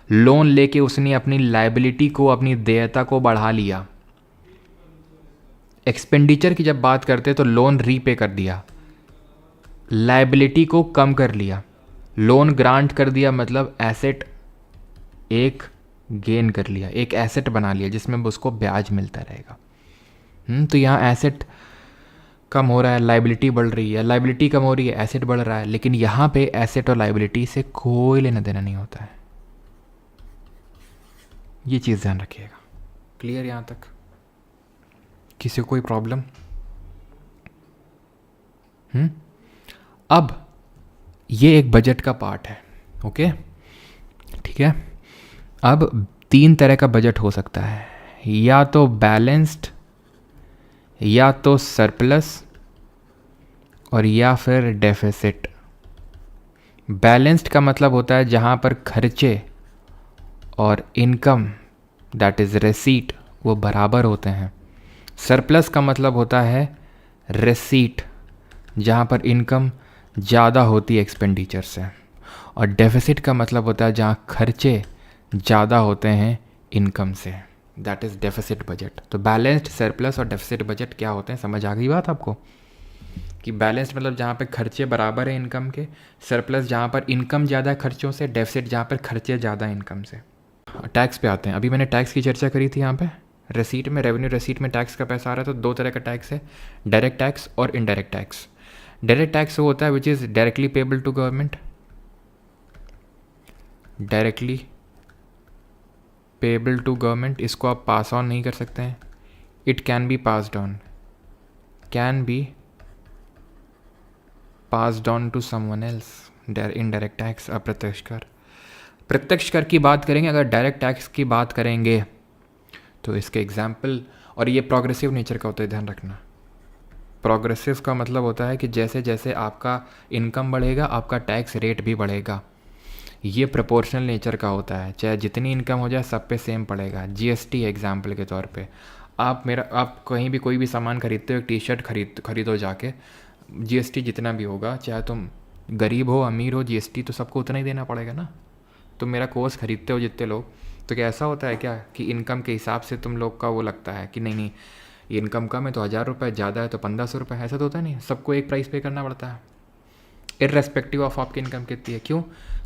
लोन लेके उसने अपनी लायबिलिटी को, अपनी देयता को बढ़ा लिया। एक्सपेंडिचर की जब बात करते हैं तो लोन रीपे कर दिया, लायबिलिटी को कम कर लिया। लोन ग्रांट कर दिया मतलब एसेट एक गेन कर लिया, एक एसेट बना लिया जिसमें उसको ब्याज मिलता रहेगा। तो यहाँ एसेट कम हो रहा है, लायबिलिटी बढ़ रही है, लायबिलिटी कम हो रही है, एसेट बढ़ रहा है, लेकिन यहाँ पे एसेट और लायबिलिटी से कोई लेना देना नहीं होता है। ये चीज़ ध्यान रखिएगा। क्लियर यहाँ तक? किसी को कोई प्रॉब्लम? अब ये एक बजट का पार्ट है, ओके, ठीक है। अब 3 तरह का बजट हो सकता है, या तो बैलेंस्ड, या तो सरप्लस, और या फिर डेफिसिट। बैलेंस्ड का मतलब होता है जहाँ पर खर्चे और इनकम, दैट इज़ रेसीट, वो बराबर होते हैं। सरप्लस का मतलब होता है रेसीट, जहाँ पर इनकम ज़्यादा होती है एक्सपेंडिचर से। और डेफिसिट का मतलब होता है जहाँ खर्चे ज़्यादा होते हैं इनकम से, दैट इज़ डेफिसिट बजट। तो बैलेंस्ड, सरप्लस और डेफिसिट बजट क्या होते हैं, समझ आ गई बात आपको? कि बैलेंस्ड मतलब जहाँ पे खर्चे बराबर है इनकम के, सरप्लस जहाँ पर इनकम ज़्यादा है खर्चों से, डेफिसिट जहाँ पर खर्चे ज़्यादा इनकम से। टैक्स पे आते हैं। अभी मैंने टैक्स की चर्चा करी थी यहाँ पे, रसीट में, रेवेन्यू रसीट में टैक्स का पैसा आ रहा है। तो 2 तरह का टैक्स है, डायरेक्ट टैक्स और इनडायरेक्ट टैक्स। डायरेक्ट टैक्स वो होता है which is directly payable to government, directly payable to government. इसको आप पास ऑन नहीं कर सकते हैं, it can be passed on, can be passed on to someone else. Indirect tax, अप्रत्यक्ष कर। प्रत्यक्ष कर की बात करेंगे, अगर डायरेक्ट टैक्स की बात करेंगे तो इसके एग्जाम्पल, और ये प्रोग्रेसिव नेचर का होता है, ध्यान रखना। प्रोग्रेसिव का मतलब होता है कि जैसे जैसे आपका इनकम बढ़ेगा आपका टैक्स रेट भी बढ़ेगा। ये प्रोपोर्शनल नेचर का होता है, चाहे जितनी इनकम हो जाए सब पे सेम पड़ेगा। जीएसटी एग्जाम्पल के तौर पे, आप कहीं भी कोई भी सामान खरीदते हो, एक टी शर्ट खरीदो जाके, जीएसटी जितना भी होगा, चाहे तुम गरीब हो अमीर हो, जीएसटी तो सबको उतना ही देना पड़ेगा ना। तुम मेरा कोर्स खरीदते हो जितने लोग, तो क्या ऐसा होता है क्या कि इनकम के हिसाब से तुम लोग का वो लगता है कि नहीं ये इनकम कम है तो 1000 रुपये, ज़्यादा है तो 1500 रुपये? ऐसा तो होता नहीं, सबको एक प्राइस पे करना पड़ता है इर्रेस्पेक्टिव ऑफ आपकी इनकम कितनी है। क्यों?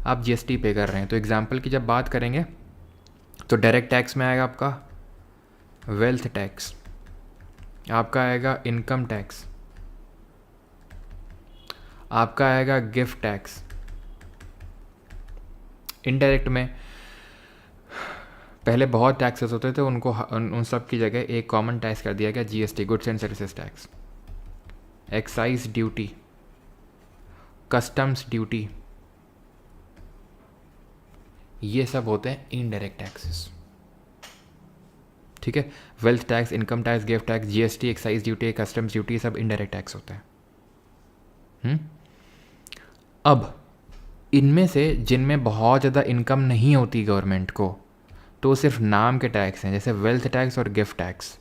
आप जीएसटी पे कर रहे हैं। तो एग्जाम्पल की जब बात करेंगे तो डायरेक्ट टैक्स में आएगा आपका वेल्थ टैक्स, आपका आएगा इनकम टैक्स, आपका आएगा गिफ्ट टैक्स। इनडायरेक्ट में पहले बहुत टैक्सेस होते थे, उनको उन सब की जगह एक कॉमन टैक्स कर दिया गया, GST, goods and services tax, excise duty, customs duty, ये सब होते हैं इनडायरेक्ट टैक्सेस। ठीक है, wealth tax, income tax, gift tax, GST, excise duty, customs duty, सब इनडायरेक्ट टैक्स होते हैं। अब इनमें से जिनमें बहुत ज़्यादा इनकम नहीं होती गवर्नमेंट को, तो सिर्फ नाम के टैक्स हैं, जैसे वेल्थ टैक्स और गिफ्ट टैक्स।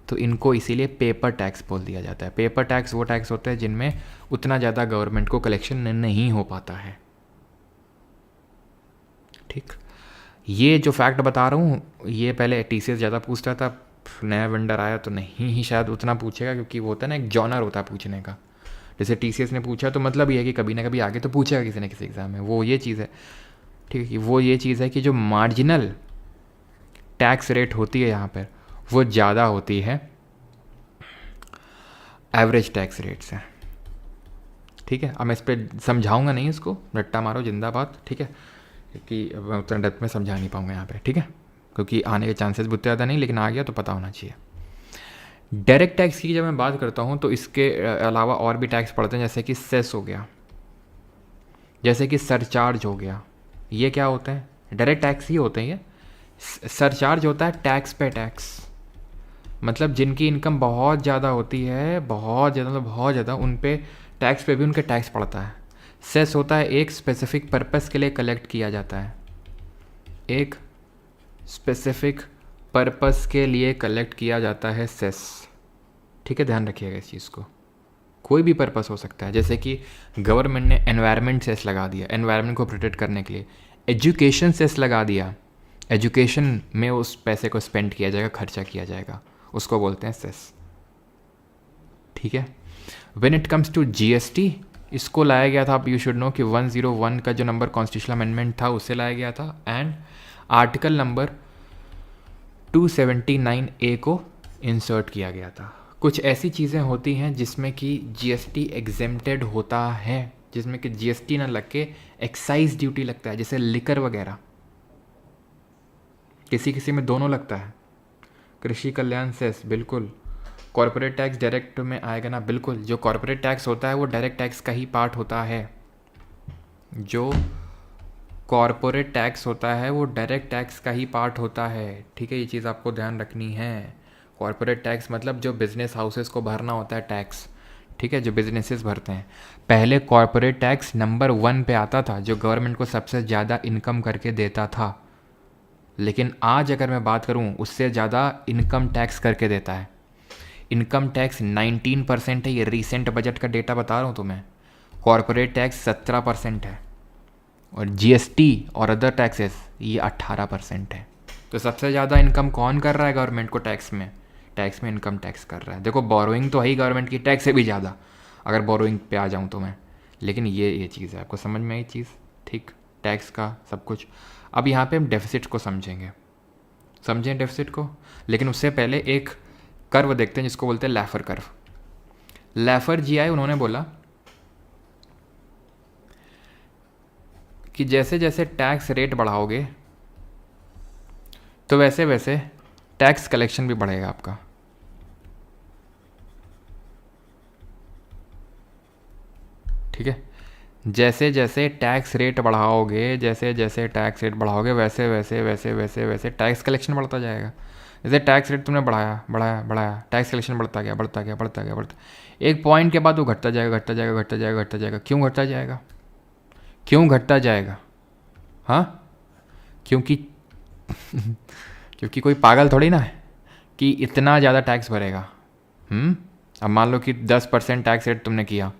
तो इनको इसीलिए पेपर टैक्स बोल दिया जाता है। पेपर टैक्स वो टैक्स होता है जिनमें उतना ज़्यादा गवर्नमेंट को कलेक्शन नहीं हो पाता है। ठीक, ये जो फैक्ट बता रहा हूँ ये पहले TCS ज़्यादा पूछता था, नया वेंडर आया तो नहीं ही शायद उतना पूछेगा, क्योंकि वो होता है ना एक जॉनर होता है पूछने का। जैसे TCS ने पूछा तो मतलब ये है कि कभी ना कभी आगे तो पूछेगा किसी न किसी एग्ज़ाम में, वो ये चीज़ है। ठीक है कि वो ये चीज़ है कि जो मार्जिनल टैक्स रेट होती है यहाँ पर वो ज़्यादा होती है एवरेज टैक्स रेट से। ठीक है, अब मैं इस पर समझाऊंगा नहीं, इसको रट्टा मारो जिंदाबाद। ठीक है, क्योंकि मैं उतना डेप्थ में समझा नहीं पाऊंगा यहाँ पे। ठीक है, क्योंकि आने के चांसेस बहुत ज़्यादा नहीं, लेकिन आ गया तो पता होना चाहिए। डायरेक्ट टैक्स की जब मैं बात करता हूँ तो इसके अलावा और भी टैक्स पड़ते हैं, जैसे कि सेस हो गया, जैसे कि सरचार्ज हो गया। ये क्या होते हैं? डायरेक्ट टैक्स ही होते हैं ये। सरचार्ज होता है टैक्स पे टैक्स, मतलब जिनकी इनकम बहुत ज़्यादा होती है, बहुत ज़्यादा मतलब बहुत ज़्यादा, उन पे टैक्स पे भी उनके टैक्स पड़ता है। सेस होता है एक स्पेसिफिक पर्पस के लिए कलेक्ट किया जाता है, एक स्पेसिफिक पर्पस के लिए कलेक्ट किया जाता है सेस। ठीक है, ध्यान रखिएगा इस चीज़ को। कोई भी पर्पस हो सकता है, जैसे कि गवर्नमेंट ने एनवायरनमेंट सेस लगा दिया, एनवायरनमेंट को प्रोटेक्ट करने के लिए। एजुकेशन सेस लगा दिया, एजुकेशन में उस पैसे को स्पेंड किया जाएगा, खर्चा किया जाएगा, उसको बोलते हैं सेस। ठीक है, when it comes to GST, इसको लाया गया था, आप यू शुड नो कि 101 का जो नंबर कॉन्स्टिट्यूशनल अमेंडमेंट था उससे लाया गया था, एंड आर्टिकल नंबर 279A को इंसर्ट किया गया था। कुछ ऐसी चीज़ें होती हैं जिसमें कि GST एग्जेम्प्टेड होता है, जिसमें कि GST ना लग के एक्साइज ड्यूटी लगता है, जैसे लिकर वगैरह, किसी किसी में दोनों लगता है। कृषि कल्याण सेस, बिल्कुल। कॉर्पोरेट टैक्स डायरेक्ट में आएगा ना, बिल्कुल। जो कॉर्पोरेट टैक्स होता है वो डायरेक्ट टैक्स का ही पार्ट होता है, जो कॉर्पोरेट टैक्स होता है वो डायरेक्ट टैक्स का ही पार्ट होता है। ठीक है, ये चीज़ आपको ध्यान रखनी है। कॉर्पोरेट टैक्स मतलब जो बिजनेस हाउसेस को भरना होता है टैक्स, ठीक है, जो बिजनेसेस भरते हैं। पहले कॉर्पोरेट टैक्स नंबर 1 पे आता था, जो गवर्नमेंट को सबसे ज़्यादा इनकम करके देता था, लेकिन आज अगर मैं बात करूं उससे ज़्यादा इनकम टैक्स करके देता है। इनकम टैक्स 19% है, ये रीसेंट बजट का डेटा बता रहा हूँ तुम्हें। कॉर्पोरेट टैक्स 17% है, और GST और अदर टैक्सेस ये 18% है। तो सबसे ज़्यादा इनकम कौन कर रहा है गवर्नमेंट को टैक्स में? टैक्स में इनकम टैक्स कर रहा है। देखो बोरोइंग तो है ही गवर्नमेंट की, टैक्स से भी ज़्यादा, अगर बोरोइंग पे आ जाऊँ तो मैं। लेकिन ये चीज़ है, आपको समझ में आई चीज़? ठीक, टैक्स का सब कुछ। अब यहाँ पे हम डेफिसिट को समझेंगे, समझें डेफिसिट को, लेकिन उससे पहले एक कर्व देखते हैं जिसको बोलते हैं लैफर कर्व। लैफर जी आए, उन्होंने बोला कि जैसे जैसे टैक्स रेट बढ़ाओगे तो वैसे वैसे टैक्स कलेक्शन भी बढ़ेगा आपका। ठीक है, जैसे जैसे टैक्स रेट बढ़ाओगे, जैसे जैसे टैक्स रेट बढ़ाओगे वैसे वैसे वैसे वैसे वैसे टैक्स कलेक्शन बढ़ता जाएगा। जैसे टैक्स रेट तुमने बढ़ाया बढ़ाया बढ़ाया, टैक्स कलेक्शन बढ़ता गया बढ़ता गया बढ़ता गया बढ़ता, एक पॉइंट के बाद वो घटता जाएगा घटता जाएगा घटता जाएगा घटता जाएगा। क्यों घटता जाएगा? क्यों घटता जाएगा? हाँ, क्योंकि क्योंकि कोई पागल थोड़ी ना है कि इतना ज़्यादा टैक्स भरेगा। अब मान लो कि 10% टैक्स रेट तुमने किया,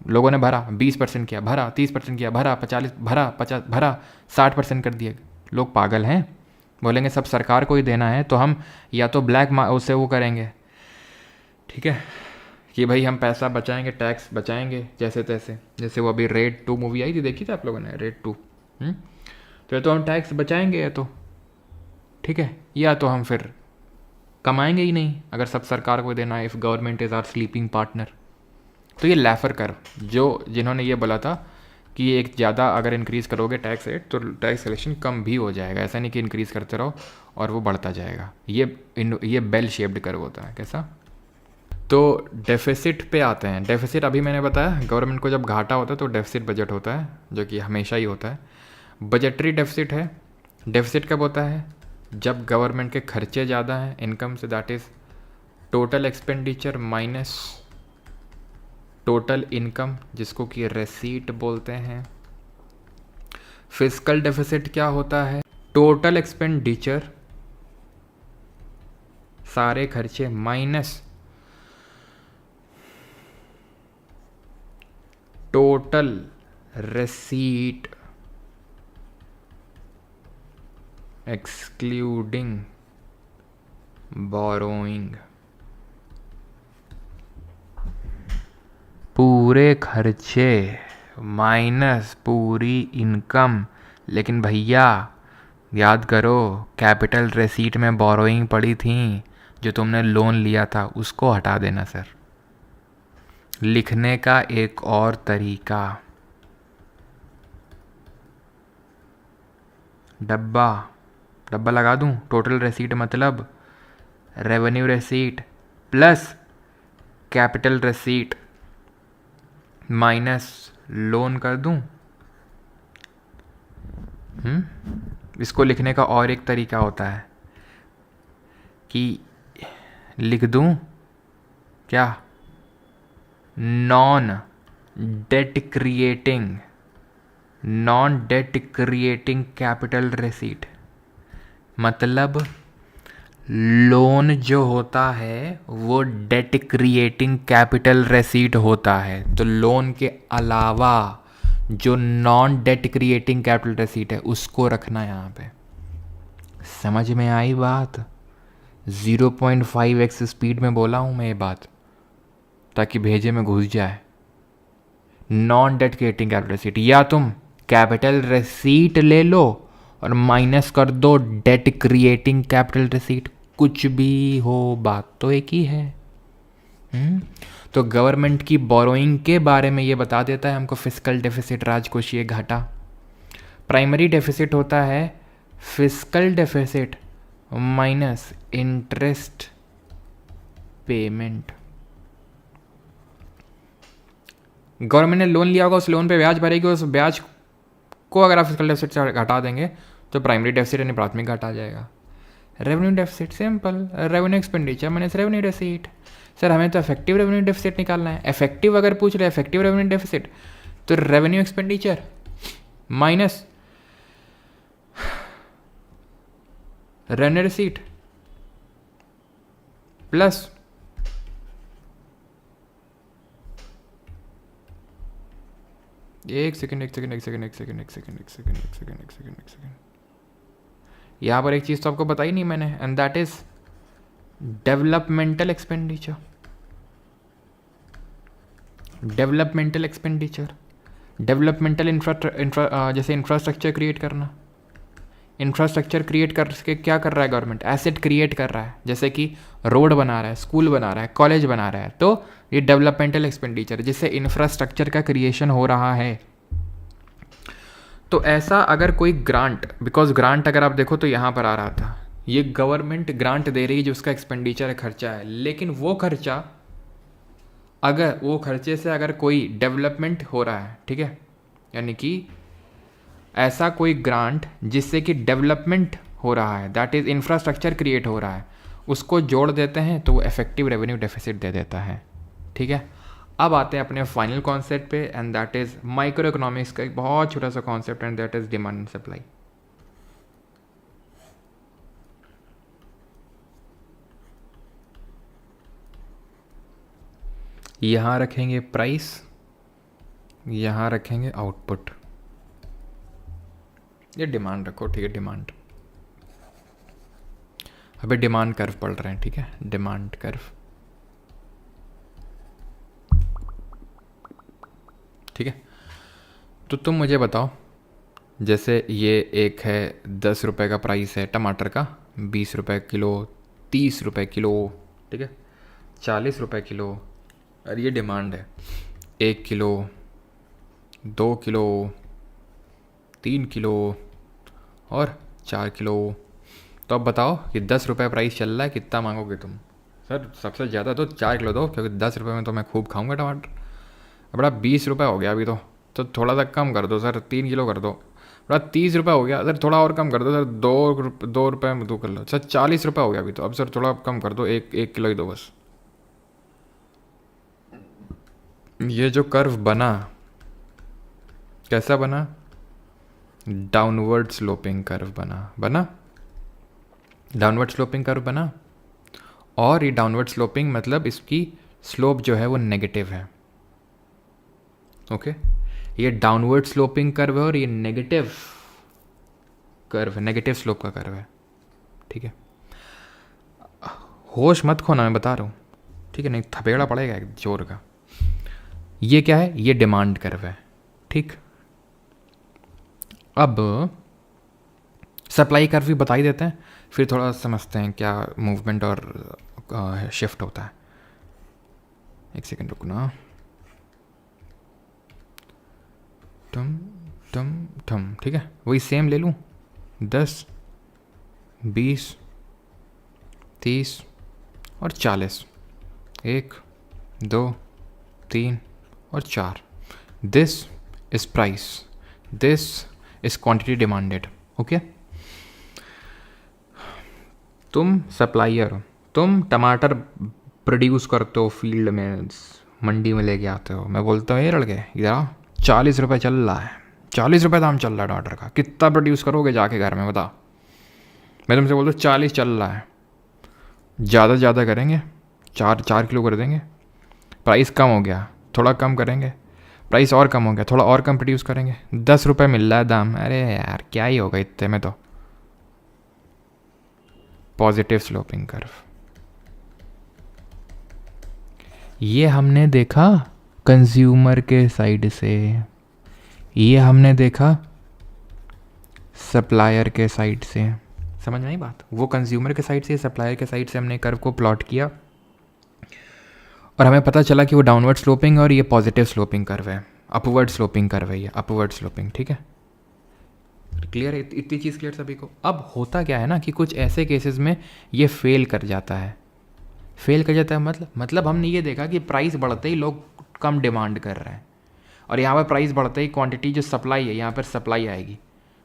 लोगों ने भरा, 20% किया, भरा 30% किया, भरा 45, भरा 50, भरा 60% कर दिया। लोग पागल हैं, बोलेंगे सब सरकार को ही देना है, तो हम या तो ब्लैक उससे वो करेंगे, ठीक है, कि भाई हम पैसा बचाएंगे, टैक्स बचाएंगे जैसे तैसे। जैसे वो अभी रेड 2 मूवी आई थी, देखी थी आप लोगों ने? रेड 2। तो हम टैक्स बचाएंगे या तो, ठीक है, या तो हम फिर कमाएंगे ही नहीं, अगर सब सरकार को देना है। If government is our sleeping partner. तो ये लैफर कर्व, जो जिन्होंने ये बोला था कि एक ज़्यादा अगर इंक्रीज़ करोगे टैक्स रेट तो टैक्स कलेक्शन कम भी हो जाएगा, ऐसा नहीं कि इंक्रीज़ करते रहो और वो बढ़ता जाएगा। ये बेल शेप्ड कर्व होता है। कैसा? तो डेफिसिट पे आते हैं। डेफिसिट अभी मैंने बताया, गवर्नमेंट को जब घाटा होता है तो डेफिसिट बजट होता है, जो कि हमेशा ही होता है। बजटरी डेफिसिट है। डेफिसिट कब होता है? जब गवर्नमेंट के खर्चे ज़्यादा हैं इनकम से, that is total expenditure minus total income, जिसको कि रेसीट बोलते हैं। फिस्कल डेफिसिट क्या होता है? टोटल एक्सपेंडिचर, सारे खर्चे, माइनस टोटल रेसीट। एक्सक्लूडिंग बोरोइंग, पूरे खर्चे माइनस पूरी इनकम। लेकिन भैया याद करो, कैपिटल रिसीट में बोरोइंग पड़ी थी, जो तुमने लोन लिया था उसको हटा देना सर। लिखने का एक और तरीका, डब्बा डब्बा लगा दूं, टोटल रिसीट मतलब revenue receipt plus capital receipt minus loan कर दूं। इसको लिखने का और एक तरीका होता है कि लिख दूं क्या, non debt creating capital receipt. मतलब लोन जो होता है वो डेट क्रिएटिंग कैपिटल रिसीट होता है, तो लोन के अलावा जो non debt creating capital receipt है उसको रखना यहाँ पे। समझ में आई बात? 0.5x स्पीड में बोला हूँ मैं ये बात, ताकि भेजे में घुस जाए। Non debt creating capital receipt, या तुम कैपिटल रिसीट ले लो और माइनस कर दो डेट क्रिएटिंग कैपिटल रिसीट, कुछ भी हो बात तो एक ही है। तो गवर्नमेंट की बोरोइंग के बारे में ये बता देता है हमको फिस्कल डेफिसिट, राजकोषीय घाटा। प्राइमरी डेफिसिट होता है fiscal deficit minus interest payment. Government ने लोन लिया होगा, उस लोन पे ब्याज भरेगी, उस ब्याज को अगर आप फिस्कल डेफिसिट से घटा देंगे तो प्राइमरी डेफिसिट यानी प्राथमिक घाटा आ जाएगा। Revenue deficit simple, revenue expenditure minus revenue receipt. Sir हमें तो इफेक्टिव रेवेन्यू डेफिसिट निकालना है। इफेक्टिव अगर पूछ रहे इफेक्टिव रेवेन्यू डेफिसिट तो revenue expenditure minus revenue receipt plus एक सेकेंड यहाँ पर एक चीज़ तो आपको बताई नहीं मैंने, and that is developmental expenditure. Developmental जैसे इंफ्रास्ट्रक्चर क्रिएट करना। इंफ्रास्ट्रक्चर क्रिएट करके क्या कर रहा है गवर्नमेंट? एसेट क्रिएट कर रहा है, जैसे कि रोड बना रहा है, स्कूल बना रहा है, कॉलेज बना रहा है, तो ये डेवलपमेंटल एक्सपेंडिचर जिससे इंफ्रास्ट्रक्चर का क्रिएशन हो रहा है। तो ऐसा अगर कोई ग्रांट, बिकॉज ग्रांट अगर आप देखो तो यहाँ पर आ रहा था, ये गवर्नमेंट ग्रांट दे रही है जो उसका एक्सपेंडिचर है, खर्चा है, लेकिन वो खर्चा अगर वो खर्चे से अगर कोई डेवलपमेंट हो रहा है, ठीक है, यानी कि ऐसा कोई ग्रांट जिससे कि डेवलपमेंट हो रहा है, दैट इज़ इंफ्रास्ट्रक्चर क्रिएट हो रहा है, उसको जोड़ देते हैं तो वो इफेक्टिव रेवेन्यू डेफिसिट दे देता है। ठीक है, अब आते हैं अपने फाइनल कॉन्सेप्ट पे, and that is micro economics का एक बहुत छोटा सा concept, and that is demand and supply. यहाँ रखेंगे प्राइस, यहाँ रखेंगे आउटपुट, ये डिमांड रखो, ठीक है, डिमांड। अभी डिमांड कर्व पढ़ रहे हैं, ठीक है, डिमांड कर्व, ठीक है। तो तुम मुझे बताओ, जैसे ये एक है 10 रुपये का प्राइस है टमाटर का, 20 रुपये किलो, 30 रुपये किलो, ठीक है, 40 रुपये किलो, और ये डिमांड है 1 किलो, 2 किलो, 3 किलो और 4 किलो। तो अब बताओ कि 10 रुपये प्राइस चल रहा है, कितना मांगोगे तुम? सर सबसे ज़्यादा तो 4 किलो दो, क्योंकि 10 रुपये में तो मैं खूब खाऊंगा टमाटर। अब बड़ा 20 रुपये हो गया अभी तो थोड़ा सा कम कर दो सर, 3 किलो कर दो। बड़ा 30 रुपये हो गया सर, थोड़ा और कम कर दो सर, 2 रुपये में 2 कर लो सर। 40 रुपये हो गया अभी तो, अब सर थोड़ा कम कर दो, 1 किलो ही दो बस। ये जो कर्व बना कैसा बना? डाउनवर्ड स्लोपिंग कर्व बना डाउनवर्ड स्लोपिंग कर्व बना। और ये डाउनवर्ड स्लोपिंग मतलब इसकी स्लोप जो है वो नेगेटिव है। ओके, ये डाउनवर्ड स्लोपिंग कर्व है और ये नेगेटिव कर्व है, नेगेटिव स्लोप का कर्व है, ठीक है। होश मत खोना, मैं बता रहा हूँ, ठीक है, नहीं थपेड़ा पड़ेगा एक जोर का। ये क्या है, ये डिमांड कर्व है, ठीक। अब सप्लाई कर्व भी बता ही देते हैं, फिर थोड़ा समझते हैं क्या मूवमेंट और शिफ्ट होता है। एक सेकंड रुकना, टम टम टम, ठीक है, वही सेम ले लूँ, 10, 20, 30 और 40, 1, 2, 3 और 4। This is price, this is quantity demanded, okay. तुम सप्लायर हो, तुम टमाटर प्रोड्यूस करते हो फील्ड में, मंडी में लेके आते हो, मैं बोलता हूँ ये लड़के इधर 40 रुपये चल रहा है, 40 रुपये दाम चल रहा है टमाटर का, कितना प्रोड्यूस करोगे जाके घर में बता। मैं तुमसे बोलता हूँ 40 चल रहा है, ज़्यादा से ज़्यादा करेंगे, 4 किलो कर देंगे, प्राइस कम हो गया थोड़ा कम करेंगे, प्राइस और कम हो गया थोड़ा और कम प्रोड्यूस करेंगे, 10 रुपये मिल रहा है दाम, अरे यार क्या ही होगा इतने में तो। पॉजिटिव स्लोपिंग कर्व, ये हमने देखा कंज्यूमर के साइड से, ये हमने देखा सप्लायर के साइड से, समझ में आई बात। वो कंज्यूमर के साइड से, सप्लायर के साइड से हमने कर्व को प्लॉट किया और हमें पता चला कि वो डाउनवर्ड स्लोपिंग और ये पॉजिटिव स्लोपिंग कर्व है, अपवर्ड स्लोपिंग कर्व है ये, अपवर्ड स्लोपिंग, ठीक है। क्लियर है, इतनी चीज़ क्लियर सभी को। अब होता क्या है ना कि कुछ ऐसे केसेस में ये फेल कर जाता है, फेल कर जाता है मतलब हमने ये देखा कि प्राइस बढ़ते ही लोग कम डिमांड कर रहे हैं, और यहाँ पर प्राइस बढ़ते ही क्वांटिटी जो सप्लाई है, यहाँ पर सप्लाई आएगी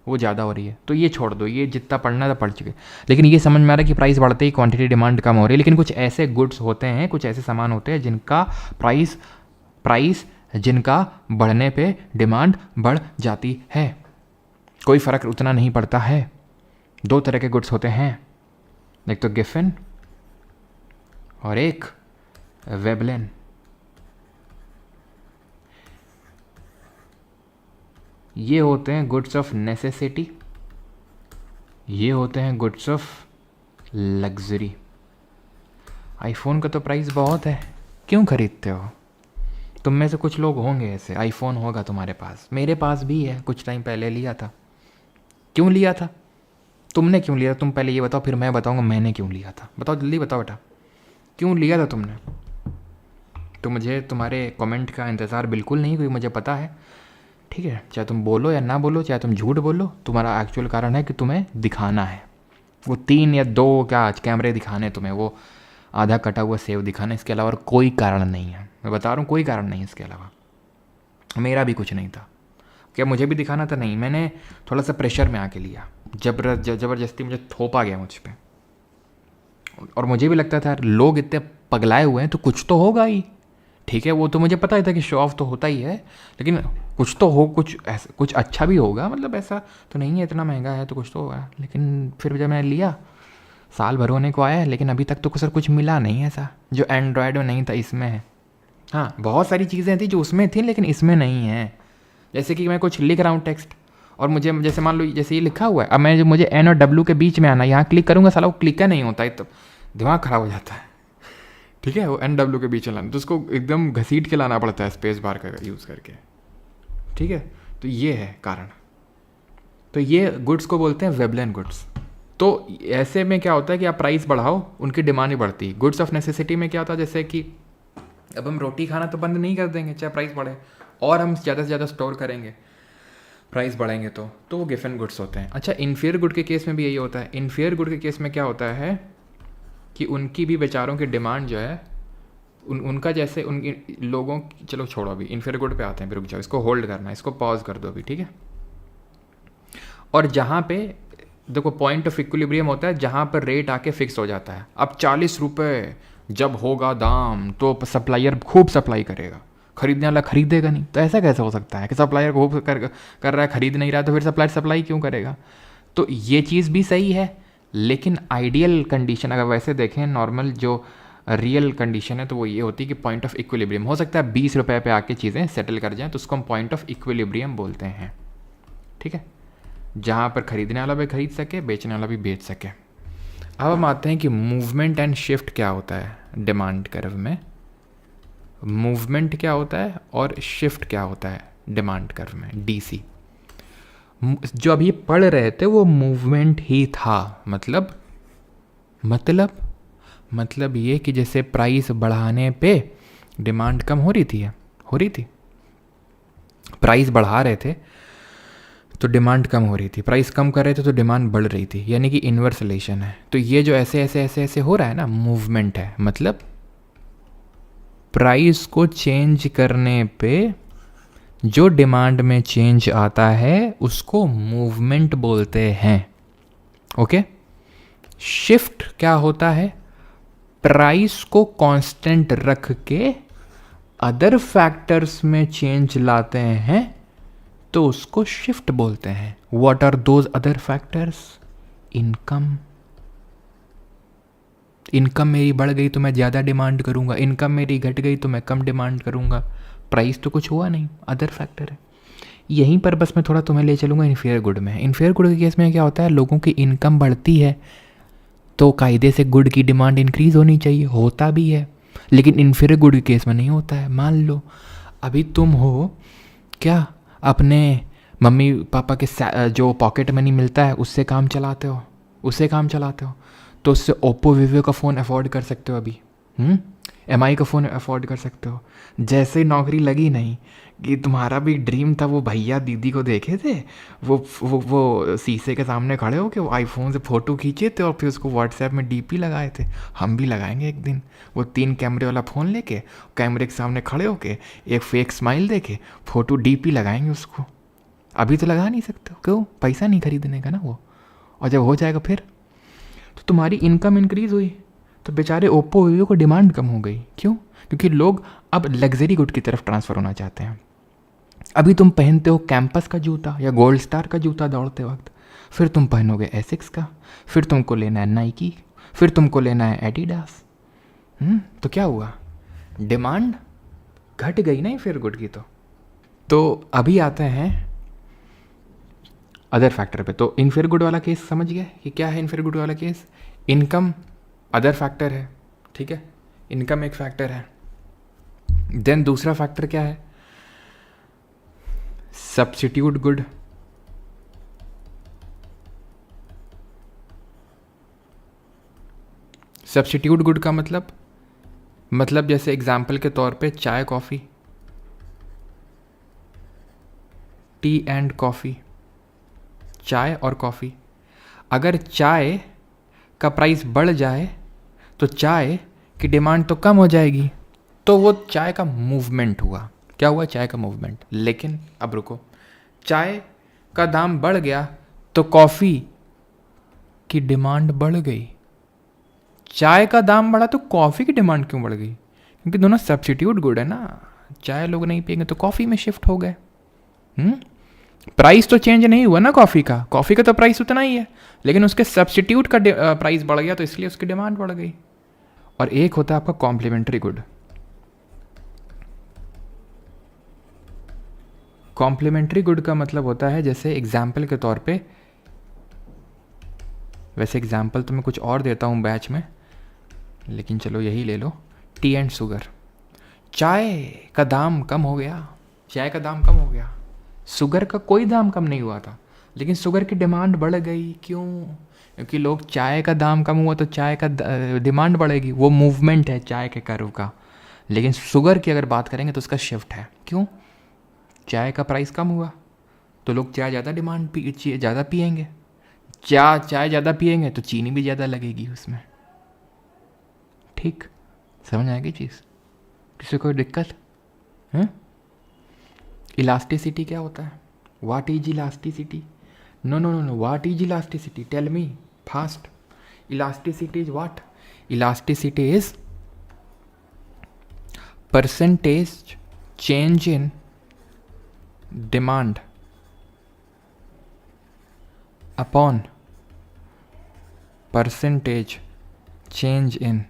वो ज़्यादा हो रही है, तो ये छोड़ दो, ये जितना पढ़ना था पढ़ चुके। लेकिन ये समझ में आ रहा है कि प्राइस बढ़ते ही क्वांटिटी डिमांड कम हो रही है, लेकिन कुछ ऐसे गुड्स होते हैं, कुछ ऐसे सामान होते हैं जिनका प्राइस जिनका बढ़ने पे डिमांड बढ़ जाती है, कोई फ़र्क उतना नहीं पड़ता है। 2 तरह के गुड्स होते हैं, एक तो गिफिन और एक वेबलिन। ये होते हैं गुड्स ऑफ नेसेसिटी, ये होते हैं गुड्स ऑफ लग्जरी। आईफोन का तो प्राइस बहुत है, क्यों खरीदते हो? तुम में से कुछ लोग होंगे ऐसे, आईफोन होगा तुम्हारे पास, मेरे पास भी है, कुछ टाइम पहले लिया था। क्यों लिया था? तुमने क्यों लिया? तुम पहले ये बताओ, फिर मैं बताऊंगा मैंने क्यों लिया था। बताओ जल्दी बताओ बेटा, क्यों लिया था तुमने? तो मुझे तुम्हारे कमेंट का इंतज़ार बिल्कुल नहीं, क्योंकि मुझे पता है, ठीक है, चाहे तुम बोलो या ना बोलो, चाहे तुम झूठ बोलो, तुम्हारा एक्चुअल कारण है कि तुम्हें दिखाना है, वो 3 या 2 क्या कैमरे दिखाने तुम्हें, वो आधा कटा हुआ सेव दिखाना, इसके अलावा और कोई कारण नहीं है। मैं बता रहा हूँ कोई कारण नहीं इसके अलावा, मेरा भी कुछ नहीं था। क्या मुझे भी दिखाना था? नहीं, मैंने थोड़ा सा प्रेशर में आके लिया, ज़बरदस्ती मुझे थोपा गया मुझ पर, और मुझे भी लगता था यार लोग इतने पगलाए हुए हैं तो कुछ तो होगा ही, ठीक है, वो तो मुझे पता ही था कि शो ऑफ तो होता ही है, लेकिन कुछ तो हो, कुछ ऐसा कुछ अच्छा भी होगा, मतलब ऐसा तो नहीं है, इतना महंगा है तो कुछ तो होगा। लेकिन फिर जब मैंने लिया, साल भर होने को आया है, लेकिन अभी तक तो सर कुछ मिला नहीं ऐसा जो एंड्रॉयड में नहीं था, इसमें है। हाँ, बहुत सारी चीज़ें थी जो उसमें थी लेकिन इसमें नहीं है। जैसे कि मैं कुछ लिख रहा हूँ टेक्स्ट, और मुझे जैसे मान लो जैसे ये लिखा हुआ है, अब मैं मुझे एन और डब्ल्यू के बीच में आना, यहाँ क्लिक करूँगा, साला वो क्लिक का नहीं होता है, तो दिमाग ख़राब हो जाता है, ठीक है। वो एन डब्ल्यू के बीच में लाना तो उसको एकदम घसीट के लाना पड़ता है स्पेस बार का यूज़ करके, ठीक है। तो ये है कारण। तो ये गुड्स को बोलते हैं वेबलिन गुड्स। तो ऐसे में क्या होता है कि आप प्राइस बढ़ाओ, उनकी डिमांड ही बढ़ती है। गुड्स ऑफ नेसेसिटी में क्या होता है, जैसे कि अब हम रोटी खाना तो बंद नहीं कर देंगे चाहे प्राइस बढ़े, और हम ज़्यादा से ज़्यादा स्टोर करेंगे, प्राइस बढ़ेंगे तो वो गिफन गुड्स होते हैं। अच्छा, इन्फीरियर गुड के केस में भी यही होता है। इन्फीरियर गुड के केस में क्या होता है कि उनकी भी बेचारों की डिमांड जो है, उनका जैसे उन लोगों की, चलो छोड़ो अभी इन्फीरियर गुड पे आते हैं, फिर रुक जाओ, इसको होल्ड करना है, इसको पॉज कर दो अभी, ठीक है। और जहाँ पे देखो पॉइंट ऑफ इक्विलिब्रियम होता है, जहाँ पर रेट आके फिक्स हो जाता है। अब 40 रुपये जब होगा दाम तो सप्लायर खूब सप्लाई करेगा, खरीदने वाला खरीदेगा नहीं। तो ऐसा कैसे हो सकता है कि सप्लायर खूब कर रहा है, खरीद नहीं रहा, तो फिर सप्लायर सप्लाई क्यों करेगा? तो ये चीज़ भी सही है, लेकिन आइडियल कंडीशन अगर वैसे देखें, नॉर्मल जो रियल कंडीशन है, तो वो ये होती है कि पॉइंट ऑफ इक्विलिब्रियम हो सकता है 20 रुपये पे आके चीज़ें सेटल कर जाएं, तो उसको हम पॉइंट ऑफ इक्विलिब्रियम बोलते हैं, ठीक है। जहाँ पर खरीदने वाला भी खरीद सके, बेचने वाला भी बेच सके। अब हम आते हैं कि मूवमेंट एंड शिफ्ट क्या होता है डिमांड कर्व में। मूवमेंट क्या होता है और शिफ्ट क्या होता है डिमांड कर्व में, डीसी। जो अभी पढ़ रहे थे वो मूवमेंट ही था। मतलब ये कि जैसे प्राइस बढ़ाने पे डिमांड कम हो रही थी। प्राइस बढ़ा रहे थे तो डिमांड कम हो रही थी, प्राइस कम कर रहे थे तो डिमांड बढ़ रही थी, यानी कि इन्वर्स रिलेशन है। तो ये जो ऐसे ऐसे ऐसे ऐसे हो रहा है ना, मूवमेंट है। मतलब प्राइस को चेंज करने पे जो डिमांड में चेंज आता है उसको मूवमेंट बोलते हैं। ओके। शिफ्ट क्या होता है, प्राइस को कांस्टेंट रख के अदर फैक्टर्स में चेंज लाते हैं तो उसको शिफ्ट बोलते हैं। What are those other factors? Income मेरी बढ़ गई तो मैं ज़्यादा डिमांड करूंगा, इनकम मेरी घट गई तो मैं कम डिमांड करूंगा। प्राइस तो कुछ हुआ नहीं, अदर फैक्टर है। यहीं पर बस मैं थोड़ा तुम्हें ले चलूंगा इनफेयर गुड में। इनफेयर गुड के केस में क्या होता है, लोगों की इनकम बढ़ती है तो कायदे से गुड की डिमांड इंक्रीज होनी चाहिए, होता भी है। लेकिन इनफेयर गुड के केस में नहीं होता है। मान लो अभी तुम हो क्या, अपने मम्मी पापा के जो पॉकेट मनी मिलता है उससे काम चलाते हो, तो उससे ओप्पो वीवो का फ़ोन अफोर्ड कर सकते हो अभी, एमआई का फ़ोन अफोर्ड कर सकते हो। जैसे ही नौकरी लगी नहीं कि तुम्हारा भी ड्रीम था, वो भैया दीदी को देखे थे वो शीशे के सामने खड़े हो के वो आईफोन से फ़ोटो खींचे थे और फिर उसको व्हाट्सएप में डीपी लगाए थे। हम भी लगाएंगे एक दिन, वो 3 कैमरे वाला फ़ोन लेके कैमरे के सामने खड़े होके एक फेक स्माइल देके फ़ोटो डीपी लगाएंगे उसको। अभी तो लगा नहीं सकते हो, क्यों? पैसा नहीं खरीदने का ना वो। और जब हो जाएगा फिर तो तुम्हारी इनकम इंक्रीज़ हुई तो बेचारे ओप्पो वीवो को डिमांड कम हो गई। क्यों? क्योंकि लोग अब लग्जरी गुड की तरफ ट्रांसफ़र होना चाहते हैं। अभी तुम पहनते हो कैंपस का जूता या गोल्ड स्टार का जूता दौड़ते वक्त, फिर तुम पहनोगे एसिक्स का, फिर तुमको लेना है नाइकी, फिर तुमको लेना है एडिडास। तो क्या हुआ, डिमांड घट गई ना फिर गुड की। तो अभी आते हैं अदर फैक्टर पे। तो इनफेयर गुड वाला केस समझ गए कि क्या है इनफेयर गुड वाला केस? इनकम अदर फैक्टर है, ठीक है, इनकम एक फैक्टर है। देन दूसरा फैक्टर क्या है, सब्स्टिट्यूट गुड। सब्स्टिट्यूट गुड का मतलब जैसे एग्जाम्पल के तौर पे चाय कॉफ़ी, टी एंड कॉफ़ी, चाय और कॉफ़ी। अगर चाय का प्राइस बढ़ जाए तो चाय की डिमांड तो कम हो जाएगी, तो वो चाय का मूवमेंट हुआ। क्या हुआ? चाय का मूवमेंट। लेकिन अब रुको, चाय का दाम बढ़ गया तो कॉफ़ी की डिमांड बढ़ गई। चाय का दाम बढ़ा तो कॉफ़ी की डिमांड क्यों बढ़ गई? क्योंकि दोनों सब्स्टिट्यूट गुड है ना। चाय लोग नहीं पियेंगे तो कॉफ़ी में शिफ्ट हो गए। प्राइस तो चेंज नहीं हुआ ना कॉफ़ी का तो प्राइस उतना ही है, लेकिन उसके सब्स्टिट्यूट का प्राइस बढ़ गया तो इसलिए उसकी डिमांड बढ़ गई। और एक होता है आपका कॉम्प्लीमेंट्री गुड। कॉम्प्लीमेंट्री गुड का मतलब होता है जैसे एग्जाम्पल के तौर पे, वैसे एग्जाम्पल तो मैं कुछ और देता हूँ बैच में, लेकिन चलो यही ले लो, टी एंड शुगर। चाय का दाम कम हो गया, शुगर का कोई दाम कम नहीं हुआ था, लेकिन शुगर की डिमांड बढ़ गई। क्यों? क्योंकि लोग, चाय का दाम कम हुआ तो चाय का डिमांड बढ़ेगी, वो मूवमेंट है चाय के कर्व का। लेकिन शुगर की अगर बात करेंगे तो उसका शिफ्ट है। क्यों? चाय का प्राइस कम हुआ तो लोग चाय ज़्यादा ज़्यादा पियेंगे, चाय ज़्यादा पियेंगे तो चीनी भी ज़्यादा लगेगी उसमें। ठीक, समझ आएगी चीज़? किसी कोई दिक्कत है? इलास्टिसिटी क्या होता है? What is elasticity? No, what is elasticity? Tell me fast. Elasticity is what? Elasticity is percentage change in demand upon percentage change in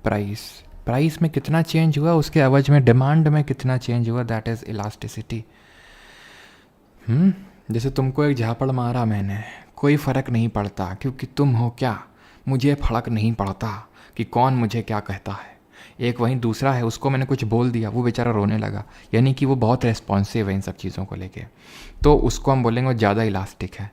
price. Price में कितना चेंज हुआ उसके एवज में डिमांड में कितना चेंज हुआ, दैट इज इलास्टिसिटी। जैसे तुमको एक झापड़ मारा मैंने, कोई फ़र्क नहीं पड़ता क्योंकि तुम हो क्या, मुझे फर्क नहीं पड़ता कि कौन मुझे क्या कहता है। एक वहीं दूसरा है, उसको मैंने कुछ बोल दिया, वो बेचारा रोने लगा, यानी कि वो बहुत रेस्पॉन्सिव है इन सब चीज़ों को लेके, तो उसको हम बोलेंगे वो ज़्यादा इलास्टिक है।